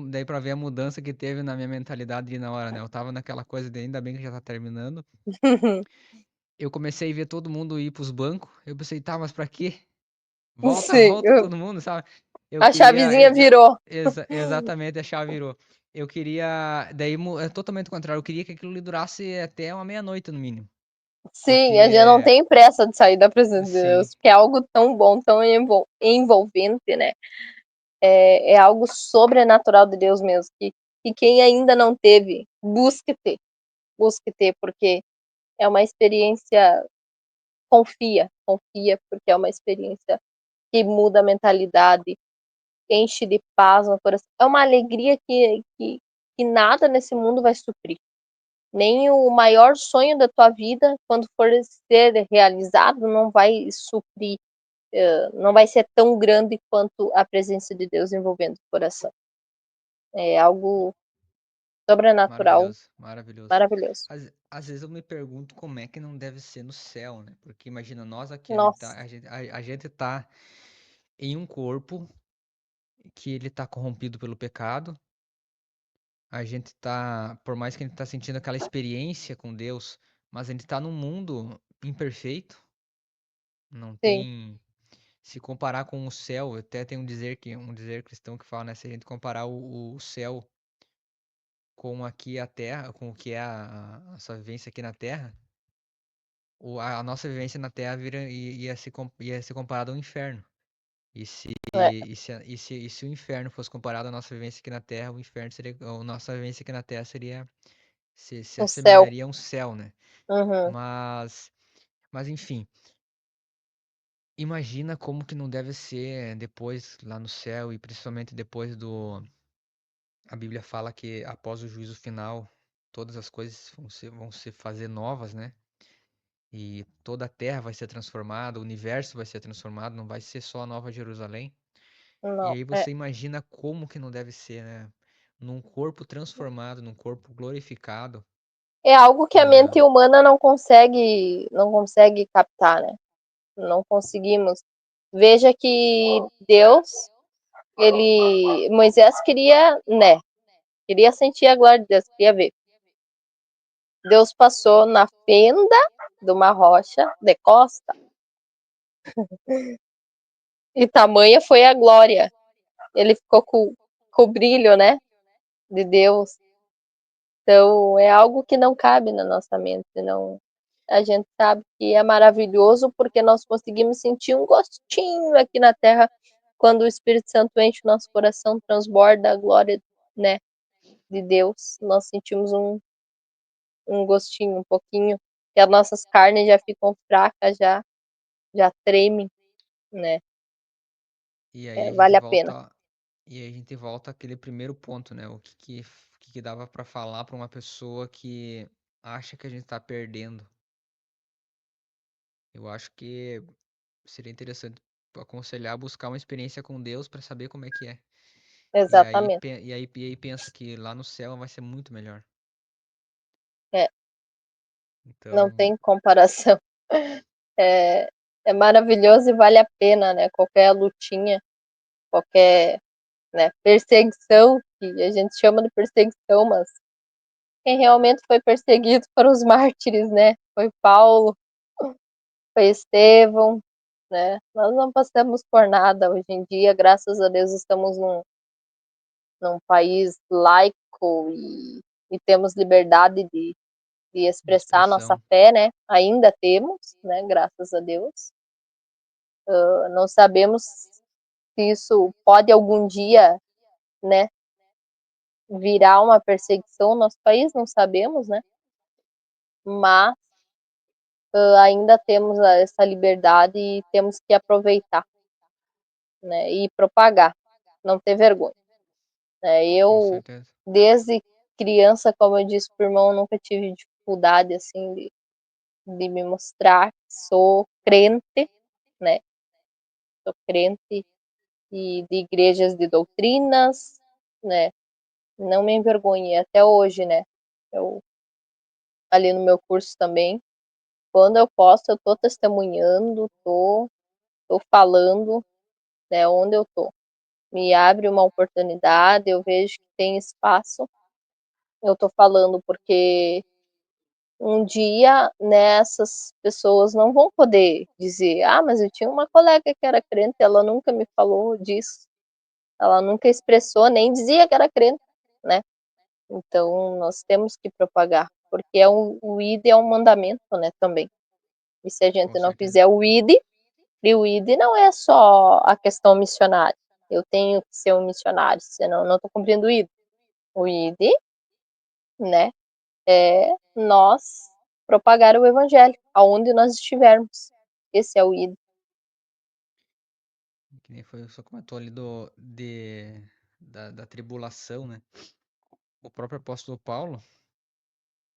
daí pra ver a mudança que teve na minha mentalidade ali na hora, né? Eu tava naquela coisa de ainda bem que já tá terminando. Eu comecei a ver todo mundo ir pros bancos. Eu pensei, tá, mas pra quê? Volta, Sim, volta todo mundo, sabe? Eu A queria. chavezinha virou. Exatamente, a chave virou. Eu queria. Daí é totalmente o contrário. Eu queria que aquilo ali durasse até uma meia-noite, no mínimo. Sim, a Porque. gente não tem pressa de sair da presença de Sim, Deus, porque é algo tão bom, tão envolvente, né? É algo sobrenatural de Deus mesmo, que quem ainda não teve, busque ter, porque é uma experiência, confia, porque é uma experiência que muda a mentalidade, enche de paz no coração. É uma alegria que nada nesse mundo vai suprir. Nem o maior sonho da tua vida, quando for ser realizado, não vai suprir, não vai ser tão grande quanto a presença de Deus envolvendo o coração. É algo sobrenatural, maravilhoso, maravilhoso. maravilhoso. Às vezes eu me pergunto como é que não deve ser no céu, né? Porque imagina, nós aqui, Nossa, a gente tá em um corpo que ele tá corrompido pelo pecado. A gente tá, por mais que a gente tá sentindo aquela experiência com Deus, mas a gente tá num mundo imperfeito. Não sim, tem, se comparar com o céu, até tem um dizer cristão que fala, né, se a gente comparar o céu com aqui a terra, com o que é a nossa vivência aqui na terra, a nossa vivência na terra ia ser comparada ao inferno. E se, é, e se o inferno fosse comparado à nossa vivência aqui na terra, o inferno seria, a nossa vivência aqui na terra seria se o céu. assemelharia a um céu, né? Uhum. Mas, mas enfim, imagina como que não deve ser depois lá no céu e principalmente depois do. A Bíblia fala que após o juízo final, todas as coisas vão se fazer novas, né? E toda a terra vai ser transformada, o universo vai ser transformado, não vai ser só a Nova Jerusalém. E Não, aí você imagina como que não deve ser, né? Num corpo transformado, num corpo glorificado. é algo que a Ah, mente humana não consegue captar, né? Não conseguimos. Veja que Deus, Moisés queria, né? Queria sentir a glória de Deus, queria ver. Deus passou na fenda de uma rocha de costa e tamanha foi a glória. Ele ficou com o brilho, né? De Deus. Então é algo que não cabe na nossa mente, não. A gente sabe que é maravilhoso porque nós conseguimos sentir um gostinho aqui na Terra quando o Espírito Santo enche o nosso coração, transborda a glória, né, de Deus. Nós sentimos um gostinho, um pouquinho, que as nossas carnes já ficam fracas, já tremem, né? e aí a gente Vale a pena. volta, e aí a gente volta àquele primeiro ponto, né? O que dava pra falar pra uma pessoa que acha que a gente tá perdendo? Eu acho que seria interessante aconselhar buscar uma experiência com Deus pra saber como é que é. Exatamente. E aí pensa que lá no céu vai ser muito melhor. É, não Então, tem comparação. É, é maravilhoso e vale a pena, né? Qualquer lutinha, qualquer, né, perseguição, que a gente chama de perseguição, mas quem realmente foi perseguido foram os mártires, né? Foi Paulo, foi Estevão, né? Nós não passamos por nada hoje em dia, graças a Deus estamos num país laico e temos liberdade de de expressar a nossa expressão. fé, né? Ainda temos, né? Graças a Deus. Não sabemos se isso pode algum dia, né, virar uma perseguição no nosso país, não sabemos, né? Mas ainda temos essa liberdade e temos que aproveitar, né? E propagar, não ter vergonha. Né? Com Eu, certeza. desde criança, como eu disse pro irmão, nunca tive dificuldade, assim, de me mostrar que sou crente, né? Sou crente e de igrejas de doutrinas, né? Não me envergonhei até hoje, né? Eu, ali no meu curso também, quando eu posso, eu tô testemunhando, tô falando, né, onde eu tô. Me abre uma oportunidade, eu vejo que tem espaço, eu tô falando, porque um dia, né, essas pessoas não vão poder dizer, ah, mas eu tinha uma colega que era crente, ela nunca me falou disso. Ela nunca expressou, nem dizia que era crente, né? Então, nós temos que propagar, porque o ID é um mandamento, né, também. E se a Com gente não certeza. fizer o ID, e o ID não é só a questão missionária. Eu tenho que ser um missionário, senão eu não estou cumprindo o ID. O ID, né, é nós propagar o evangelho, aonde nós estivermos. Esse é o ID. Que nem foi, só comentou ali da tribulação, né? O próprio apóstolo Paulo,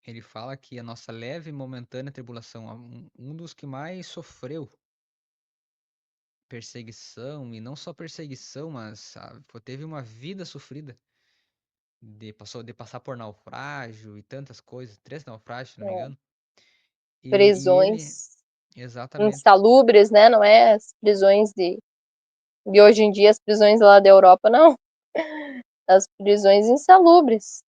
ele fala que a nossa leve e momentânea tribulação, um dos que mais sofreu perseguição, e não só perseguição, mas teve uma vida sofrida de passar por naufrágio e tantas coisas, 3 naufrágios, se não me É, engano. E ele, prisões exatamente, insalubres, né? Não é as prisões de hoje em dia, as prisões lá da Europa, não. As prisões insalubres.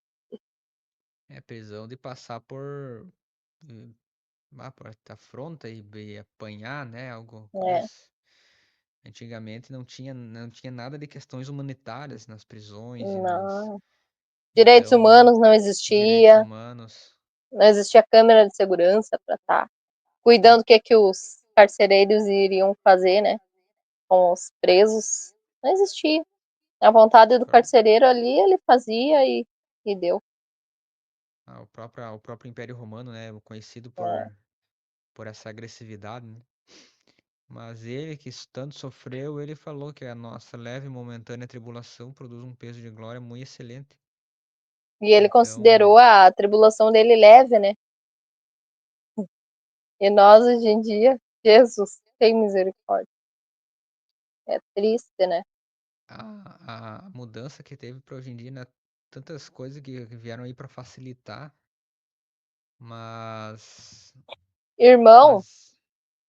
prisão de passar eh, por afronta e apanhar, né? É, Coisas. Antigamente não tinha nada de questões humanitárias nas prisões e nas. não. Direitos Então, humanos não direitos existia, humanos. não existia câmera de segurança para estar É, cuidando o que os carcereiros iriam fazer, né, com os presos. Não existia. A vontade do pró- carcereiro ali, ele fazia e deu. o próprio Império Romano, né? Conhecido É. por essa agressividade, né? Mas ele que tanto sofreu, ele falou que a nossa leve e momentânea tribulação produz um peso de glória muito excelente. E ele Então, considerou a tribulação dele leve, né? E nós, hoje em dia, Jesus, tem misericórdia. É triste, né? a mudança que teve para hoje em dia, né? Tantas coisas que vieram aí para facilitar, mas, Irmão, mas,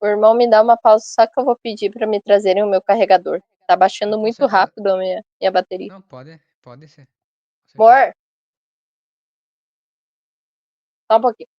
o irmão me dá uma pausa, só que eu vou pedir para me trazerem o meu carregador. Tá não, baixando com muito certeza, rápido a minha bateria. não, pode ser, com certeza. Amor, só um pouquinho.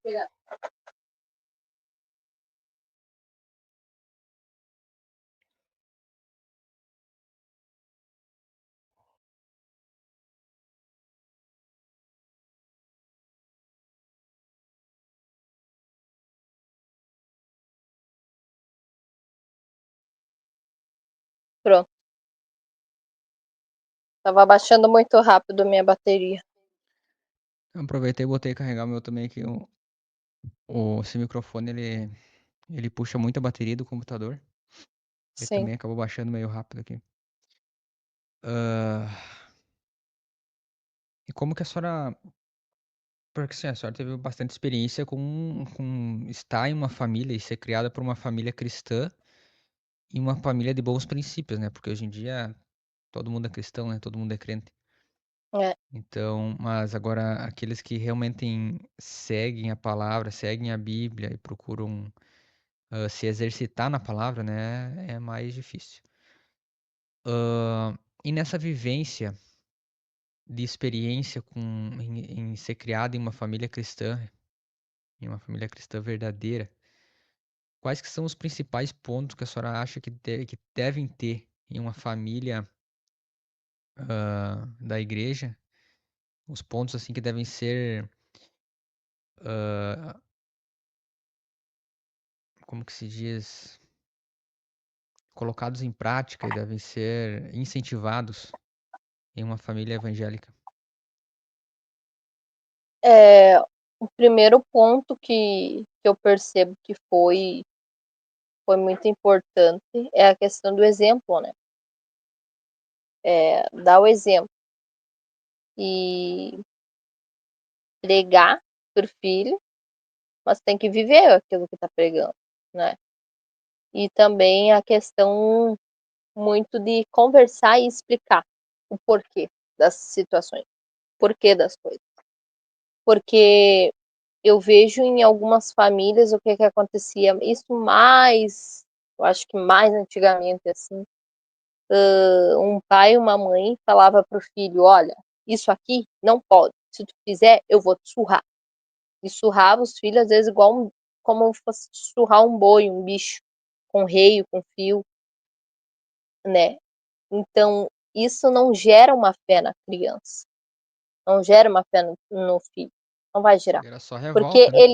Obrigada. Pronto. Tava baixando muito rápido a minha bateria. Eu aproveitei e botei carregar o meu também aqui. Esse microfone, ele puxa muita bateria do computador. Ele Sim. também acabou baixando meio rápido aqui. Ah, e como que a senhora. Porque assim, a senhora teve bastante experiência com estar em uma família e ser criada por uma família cristã e uma família de bons princípios, né? Porque hoje em dia todo mundo é cristão, né? Todo mundo é crente. É. Então, mas agora aqueles que realmente seguem a palavra, seguem a Bíblia e procuram se exercitar na palavra, né? É mais difícil. E nessa vivência de experiência em ser criado em uma família cristã verdadeira, quais que são os principais pontos que a senhora acha que devem ter em uma família da igreja? Os pontos assim que devem ser, ah, como que se diz, colocados em prática e devem ser incentivados em uma família evangélica. É, o primeiro ponto que eu percebo que foi muito importante é a questão do exemplo, né? Dar o exemplo. E pregar pro filho, mas tem que viver aquilo que tá pregando, né? E também a questão muito de conversar e explicar o porquê das situações, porquê das coisas. Porque eu vejo em algumas famílias o que acontecia, isso mais, eu acho que mais antigamente, assim, um pai e uma mãe falava pro filho, olha, isso aqui não pode, se tu fizer, eu vou te surrar. E surrava os filhos, às vezes, igual como fosse surrar um boi, um bicho, com reio, com fio, né? Então, isso não gera uma fé na criança, não gera uma fé no filho, não vai gerar. Era só Porque revolta,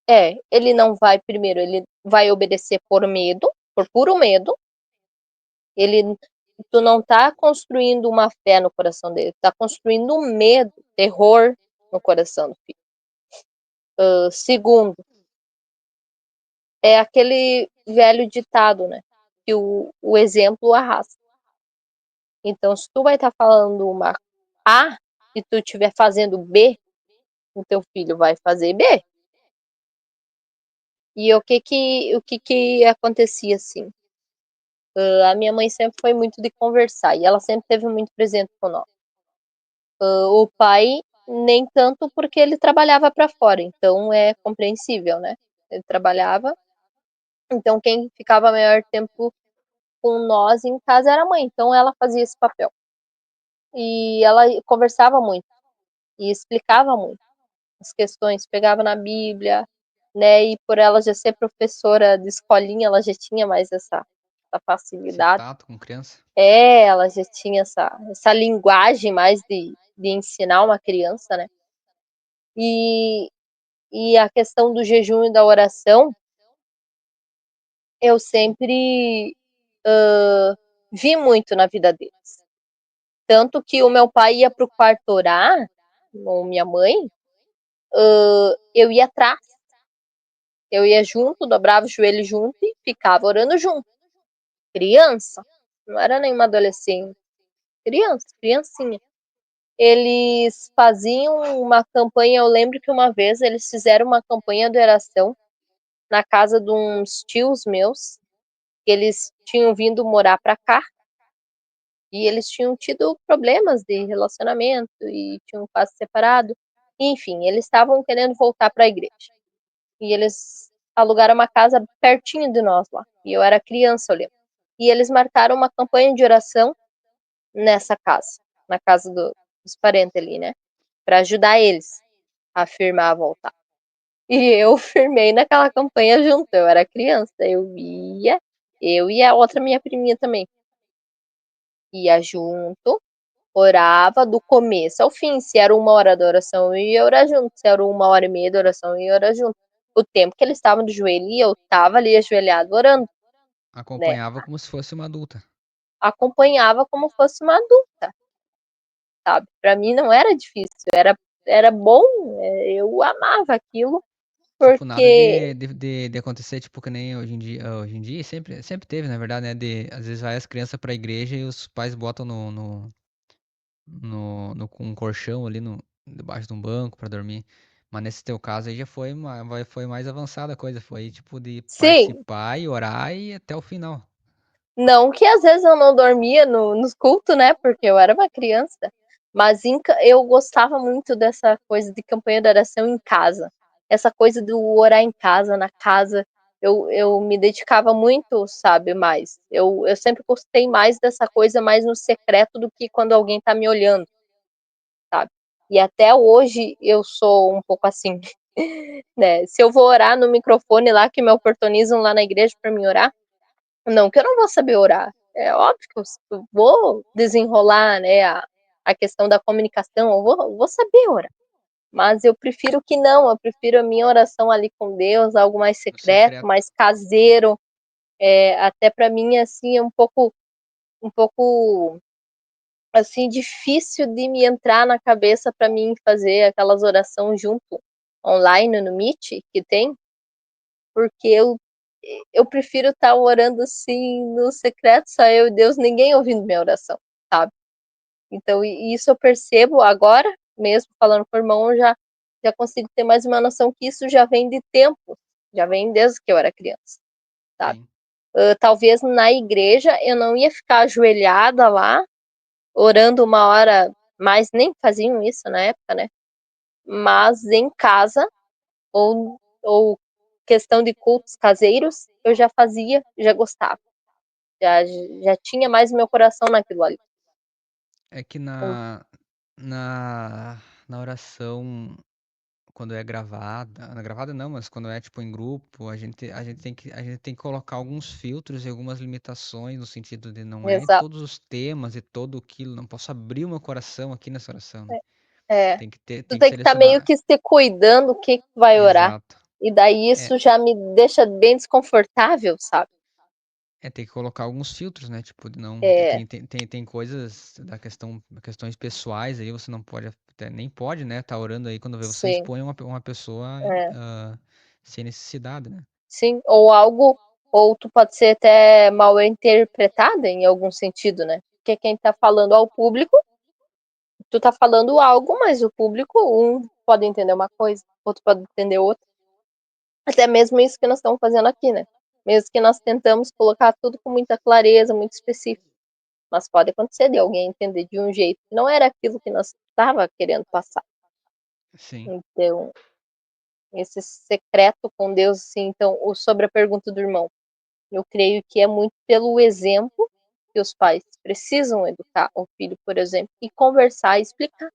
né? ele não vai, primeiro, ele vai obedecer por medo, por puro medo. Ele, tu não tá construindo uma fé no coração dele, tá construindo um medo, terror no coração do filho. Segundo, é aquele velho ditado, né? Que o exemplo arrasta. Então, se tu vai estar falando uma A e tu estiver fazendo B, o teu filho vai fazer B. E o que acontecia assim? A minha mãe sempre foi muito de conversar e ela sempre teve muito presente com nós. O pai nem tanto porque ele trabalhava para fora, então é compreensível, né? Ele trabalhava, então quem ficava maior tempo com nós em casa era a mãe, então ela fazia esse papel. E ela conversava muito e explicava muito as questões, pegava na Bíblia, né? E por ela já ser professora de escolinha, ela já tinha mais essa Esse facilidade. tato com criança. Ela já tinha essa linguagem mais de ensinar uma criança, né? E, e a questão do jejum e da oração, eu sempre vi muito na vida deles. Tanto que o meu pai ia para o quarto orar, ou minha mãe, eu ia atrás. Eu ia junto, dobrava o joelho junto e ficava orando junto. Criança, não era nenhuma adolescente. Criança, criancinha. Eles faziam uma campanha, eu lembro que uma vez eles fizeram uma campanha de oração na casa de uns tios meus, que eles tinham vindo morar para cá, e eles tinham tido problemas de relacionamento e tinham quase separado. Enfim, eles estavam querendo voltar para a igreja. E eles alugaram uma casa pertinho de nós lá. E eu era criança, eu lembro. E eles marcaram uma campanha de oração nessa casa, na casa dos parentes ali, né? Para ajudar eles a firmar a voltar. E eu firmei naquela campanha junto. Eu era criança, eu e a outra minha priminha também. Ia junto, orava do começo ao fim. Se era 1 hora da oração, eu ia orar junto. Se era 1 hora e meia da oração, eu ia orar junto. O tempo que eles estavam de joelho, eu estava ali ajoelhado orando, né? Acompanhava como se fosse uma adulta. Acompanhava como fosse uma adulta, sabe? Para mim não era difícil, era bom, eu amava aquilo, Tipo, nada porque de acontecer, tipo, que nem hoje em dia sempre teve, na verdade, né? Às vezes vai as crianças pra igreja e os pais botam com um colchão ali debaixo de um banco pra dormir. Mas nesse teu caso aí já foi mais avançada a coisa. Foi tipo de sim, participar e orar e até o final. não que às vezes eu não dormia nos cultos, né? Porque eu era uma criança. Mas eu gostava muito dessa coisa de campanha de oração em casa. Essa coisa do orar em casa, na casa. Eu me dedicava muito, sabe, mais. Eu sempre gostei mais dessa coisa mais no secreto do que quando alguém tá me olhando, sabe? E até hoje eu sou um pouco assim, né? Se eu vou orar no microfone lá, que me oportunizam lá na igreja para me orar, não que eu não vou saber orar. É óbvio que eu vou desenrolar, né, a questão da comunicação, eu vou saber orar. Mas eu prefiro que não, eu prefiro a minha oração ali com Deus, algo mais No secreto, secreto. mais caseiro. Até para mim, assim, é um pouco, assim, difícil de me entrar na cabeça para mim fazer aquelas orações junto, online, no Meet, que tem, porque eu prefiro estar orando assim no secreto, só eu e Deus, ninguém ouvindo minha oração, sabe? Então, isso eu percebo agora, mesmo falando com o irmão, já consigo ter mais uma noção que isso já vem de tempo, já vem desde que eu era criança, sabe. Sim. Talvez na igreja eu não ia ficar ajoelhada lá, orando 1 hora, mas nem faziam isso na época, né, mas em casa ou questão de cultos caseiros, eu já fazia, já gostava, já já tinha mais o meu coração naquilo ali. É que Hum, na oração, quando é gravada não, mas quando é tipo em grupo, a gente tem que colocar alguns filtros e algumas limitações no sentido de não é exato. todos os temas e todo aquilo, não posso abrir o meu coração aqui nessa oração, né? É, Tem que ter, tu tem que tem que estar meio selecionar. que se cuidando o que que tu vai orar, Exato. e daí É, isso já me deixa bem desconfortável, sabe. tem que colocar alguns filtros, né? Tipo, não, É, tem coisas questões pessoais aí, você não pode, até nem pode, né? Tá orando aí quando vê, você sim, expõe uma pessoa é, sem necessidade, né? sim, ou algo ou tu pode ser até mal interpretada em algum sentido, né, porque quem tá falando ao público, tu tá falando algo, mas o público, pode entender uma coisa, outro pode entender outra. Até mesmo isso que nós estamos fazendo aqui, né. Mesmo que nós tentamos colocar tudo com muita clareza, muito específico, mas pode acontecer de alguém entender de um jeito que não era aquilo que nós estava querendo passar. Sim, Então, esse secreto com Deus, assim, então, o sobre a pergunta do irmão, eu creio que é muito pelo exemplo que os pais precisam educar o filho, por exemplo, e conversar e explicar,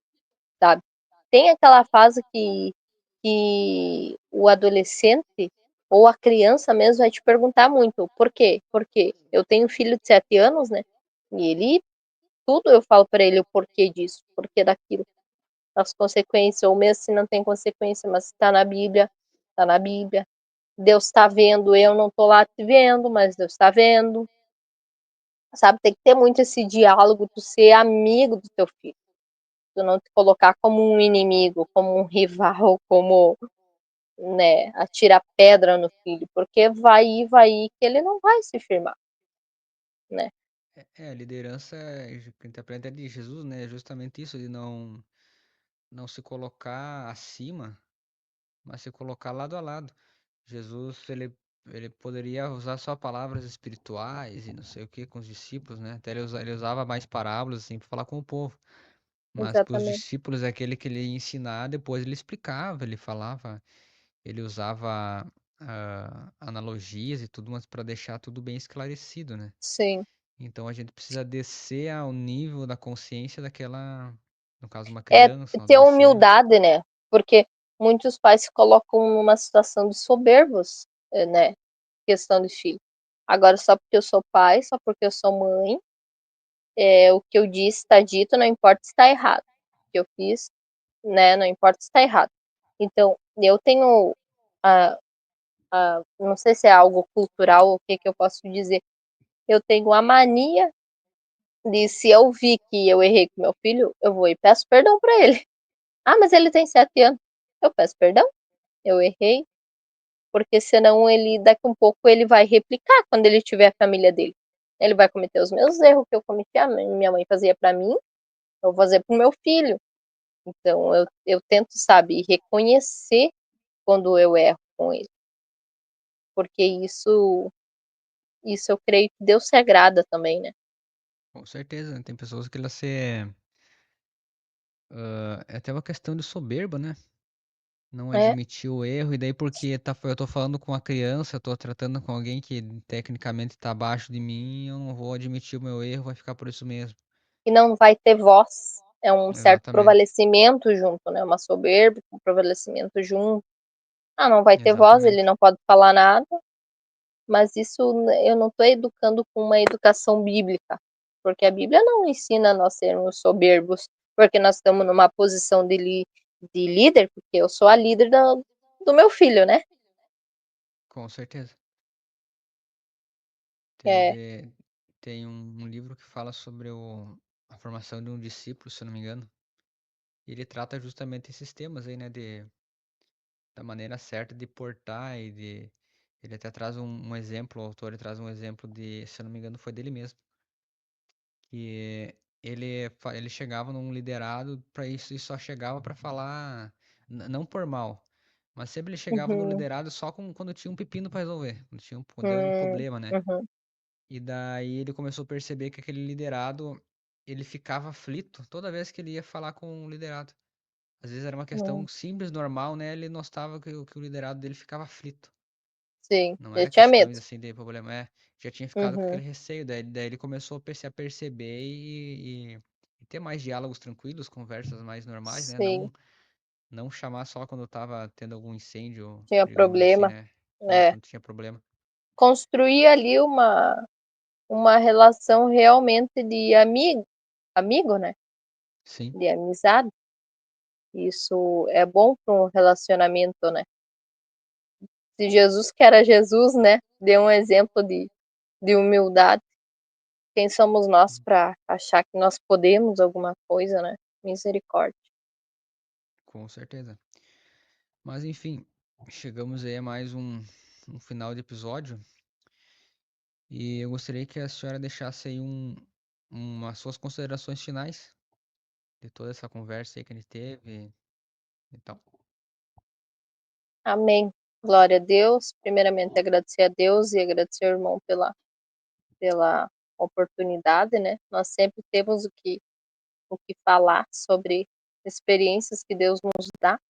sabe. Tem aquela fase que o adolescente ou a criança mesmo vai te perguntar muito: "Por quê? Por quê?". Eu tenho um filho de 7 anos, né, e ele tudo eu falo para ele o porquê disso, o porquê daquilo, as consequências, ou mesmo se não tem consequência, mas está na Bíblia, está na Bíblia. Deus está vendo, eu não estou lá te vendo, mas Deus está vendo, sabe. Tem que ter muito esse diálogo, tu ser amigo do teu filho, tu não te colocar como um inimigo, como um rival, como, né, atirar pedra no filho, porque vai ir que ele não vai se firmar, né. a liderança, que interpreta de Jesus, né? É justamente isso, de não se colocar acima, mas se colocar lado a lado. Jesus, ele poderia usar só palavras espirituais e não sei o que com os discípulos, né? Até ele usava mais parábolas assim para falar com o povo. Mas para os Exatamente. discípulos, aquele que ele ia ensinar, depois ele explicava, ele falava, ele usava analogias e tudo, mas para deixar tudo bem esclarecido, né? Sim. Então a gente precisa descer ao nível da consciência daquela, no caso, uma É criança, um ter adolescente. humildade, né, porque muitos pais se colocam numa situação de soberbos, né, questão de filho. Agora só porque eu sou pai, só porque eu sou mãe, o que eu disse está dito, não importa se está errado. O que eu fiz, né, não importa se está errado. Então, eu tenho a não sei se é algo cultural ou o que que eu posso dizer, eu tenho a mania de, se eu vi que eu errei com meu filho, eu vou e peço perdão para ele. "Ah, mas ele tem 7 anos". Eu peço perdão, eu errei, porque senão ele daqui um pouco ele vai replicar quando ele tiver a família dele. Ele vai cometer os mesmos erros que eu cometi, a minha mãe fazia para mim, eu vou fazer para o meu filho. Então eu tento, sabe, reconhecer quando eu erro com ele, porque isso eu creio que Deus se agrada também, né. Com certeza, né? Tem pessoas que elas é até uma questão de soberba, né? Não É, admitir o erro, e daí porque eu tô falando com uma criança, eu tô tratando com alguém que tecnicamente tá abaixo de mim, eu não vou admitir o meu erro, vai ficar por isso mesmo. e não vai ter voz, é um certo Exatamente, provalecimento junto, né, uma soberba com provalecimento junto. Ah, não vai ter voz, ele exatamente. não pode falar nada. Mas isso eu não estou educando com uma educação bíblica, porque a Bíblia não ensina a nós sermos soberbos, porque nós estamos numa posição de líder, porque eu sou a líder do meu filho, né. Com certeza. É, Teve, tem um livro que fala sobre a formação de um discípulo, se eu não me engano. E ele trata justamente esses temas aí, né, da maneira certa de portar e de. Ele até traz um exemplo, o autor ele traz um exemplo de, se eu não me engano, foi dele mesmo, que ele chegava num liderado para isso e só chegava para falar não por mal, mas sempre ele chegava no Uhum. liderado só quando tinha um pepino pra resolver, quando deu um problema, né? Uhum. E daí ele começou a perceber que aquele liderado, ele ficava aflito toda vez que ele ia falar com o liderado. Às vezes era uma questão Hum. simples, normal, né? Ele notava que o liderado dele ficava aflito. Sim, Não ele era tinha medo. questões assim de problema, já tinha ficado com Uhum. aquele receio, daí ele começou a perceber e ter mais diálogos tranquilos, conversas mais normais, né? Sim, Não chamar só quando tava tendo algum incêndio, tinha digamos assim, problema. né? É, Quando tinha problema. construir ali uma relação realmente de amigo, né? Sim, De amizade. Isso é bom para um relacionamento, né? Se Jesus, que era Jesus, né, deu um exemplo de humildade, quem somos nós para achar que nós podemos alguma coisa, né? Misericórdia. com certeza. Mas enfim, chegamos aí a mais um final de episódio. E eu gostaria que a senhora deixasse aí umas suas considerações finais de toda essa conversa aí que a gente teve e tal. Amém. Glória a Deus. Primeiramente, agradecer a Deus e agradecer ao irmão pela oportunidade, né? Nós sempre temos o que falar sobre experiências que Deus nos dá.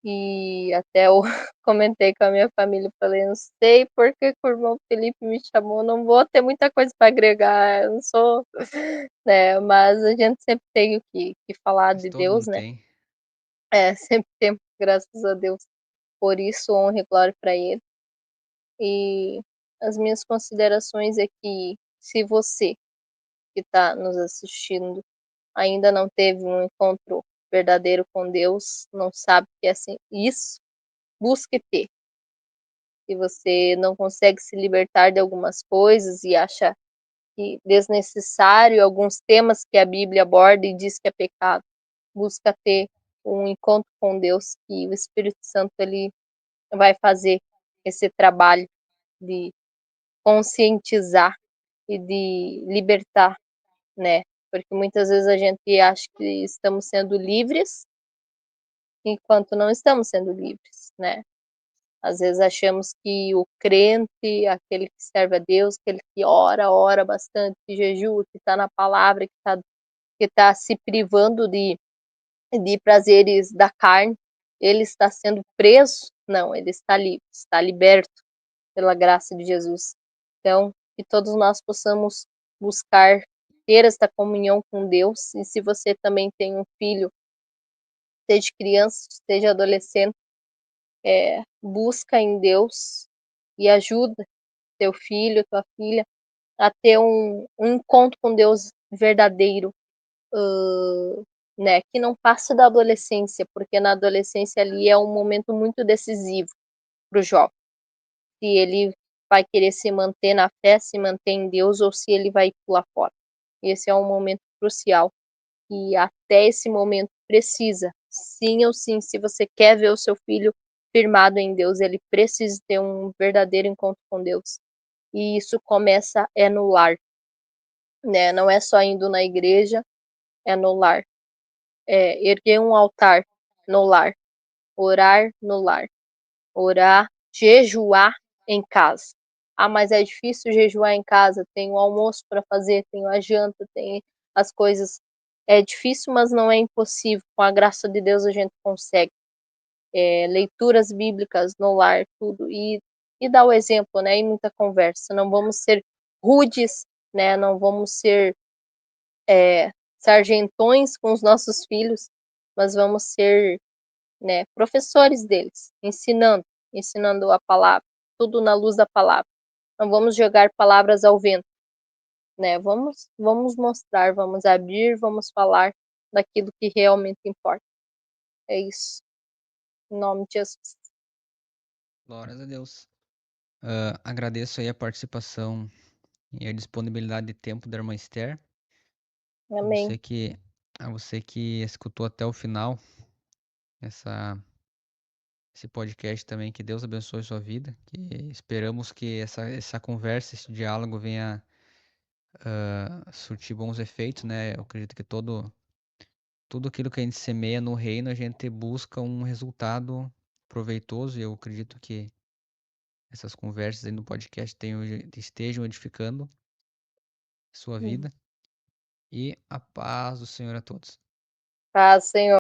E até eu comentei com a minha família, falei, não sei por que que o irmão Felipe me chamou, não vou ter muita coisa para agregar, eu não sou, né? Mas a gente sempre tem o que falar Mas de todo Deus, mundo né? tem. É, sempre temos, graças a Deus. Por isso, honra e glória para Ele. E as minhas considerações é que se você que está nos assistindo ainda não teve um encontro verdadeiro com Deus, não sabe o que é assim, isso, busque ter. Se você não consegue se libertar de algumas coisas e acha que desnecessário alguns temas que a Bíblia aborda e diz que é pecado, busca ter um encontro com Deus, que o Espírito Santo ele vai fazer esse trabalho de conscientizar e de libertar, né? Porque muitas vezes a gente acha que estamos sendo livres enquanto não estamos sendo livres, né? Às vezes achamos que o crente, aquele que serve a Deus, aquele que ora bastante, que jejua, que está na palavra, que tá se privando de prazeres da carne, ele está sendo preso? Não, ele está livre, está liberto pela graça de Jesus. Então, que todos nós possamos buscar ter esta comunhão com Deus, e se você também tem um filho, seja criança, seja adolescente, busca em Deus e ajuda teu filho, tua filha, a ter um encontro com Deus verdadeiro, né? Que não passe da adolescência, porque na adolescência ali é um momento muito decisivo para o jovem. Se ele vai querer se manter na fé, se manter em Deus, ou se ele vai pular fora. Esse é um momento crucial. E até esse momento precisa, sim ou sim, se você quer ver o seu filho firmado em Deus, ele precisa ter um verdadeiro encontro com Deus. E isso começa no lar, né? Não é só indo na igreja, é no lar. Erguer um altar no lar, orar no lar, orar, jejuar em casa. Ah, mas é difícil jejuar em casa, tem o almoço para fazer, tem a janta, tem as coisas. É difícil, mas não é impossível. Com a graça de Deus a gente consegue. Leituras bíblicas no lar, tudo. E dar o exemplo, né? E muita conversa. Não vamos ser rudes, né? Não vamos ser sargentões com os nossos filhos, mas vamos ser, né, professores deles, ensinando a palavra, tudo na luz da palavra. Não vamos jogar palavras ao vento, né? Vamos mostrar, vamos abrir, vamos falar daquilo que realmente importa. É isso. Em nome de Jesus. Glórias a Deus. Agradeço aí a participação e a disponibilidade de tempo da irmã Esther. A Amém. você que, a você que escutou até o final esse podcast também. Que Deus abençoe sua vida. Que esperamos que essa conversa, esse diálogo venha surtir bons efeitos, né? Eu acredito que tudo aquilo que a gente semeia no reino, a gente busca um resultado proveitoso, e eu acredito que essas conversas aí no podcast estejam edificando sua Hum. vida. E a paz do Senhor a todos. Paz, Senhor.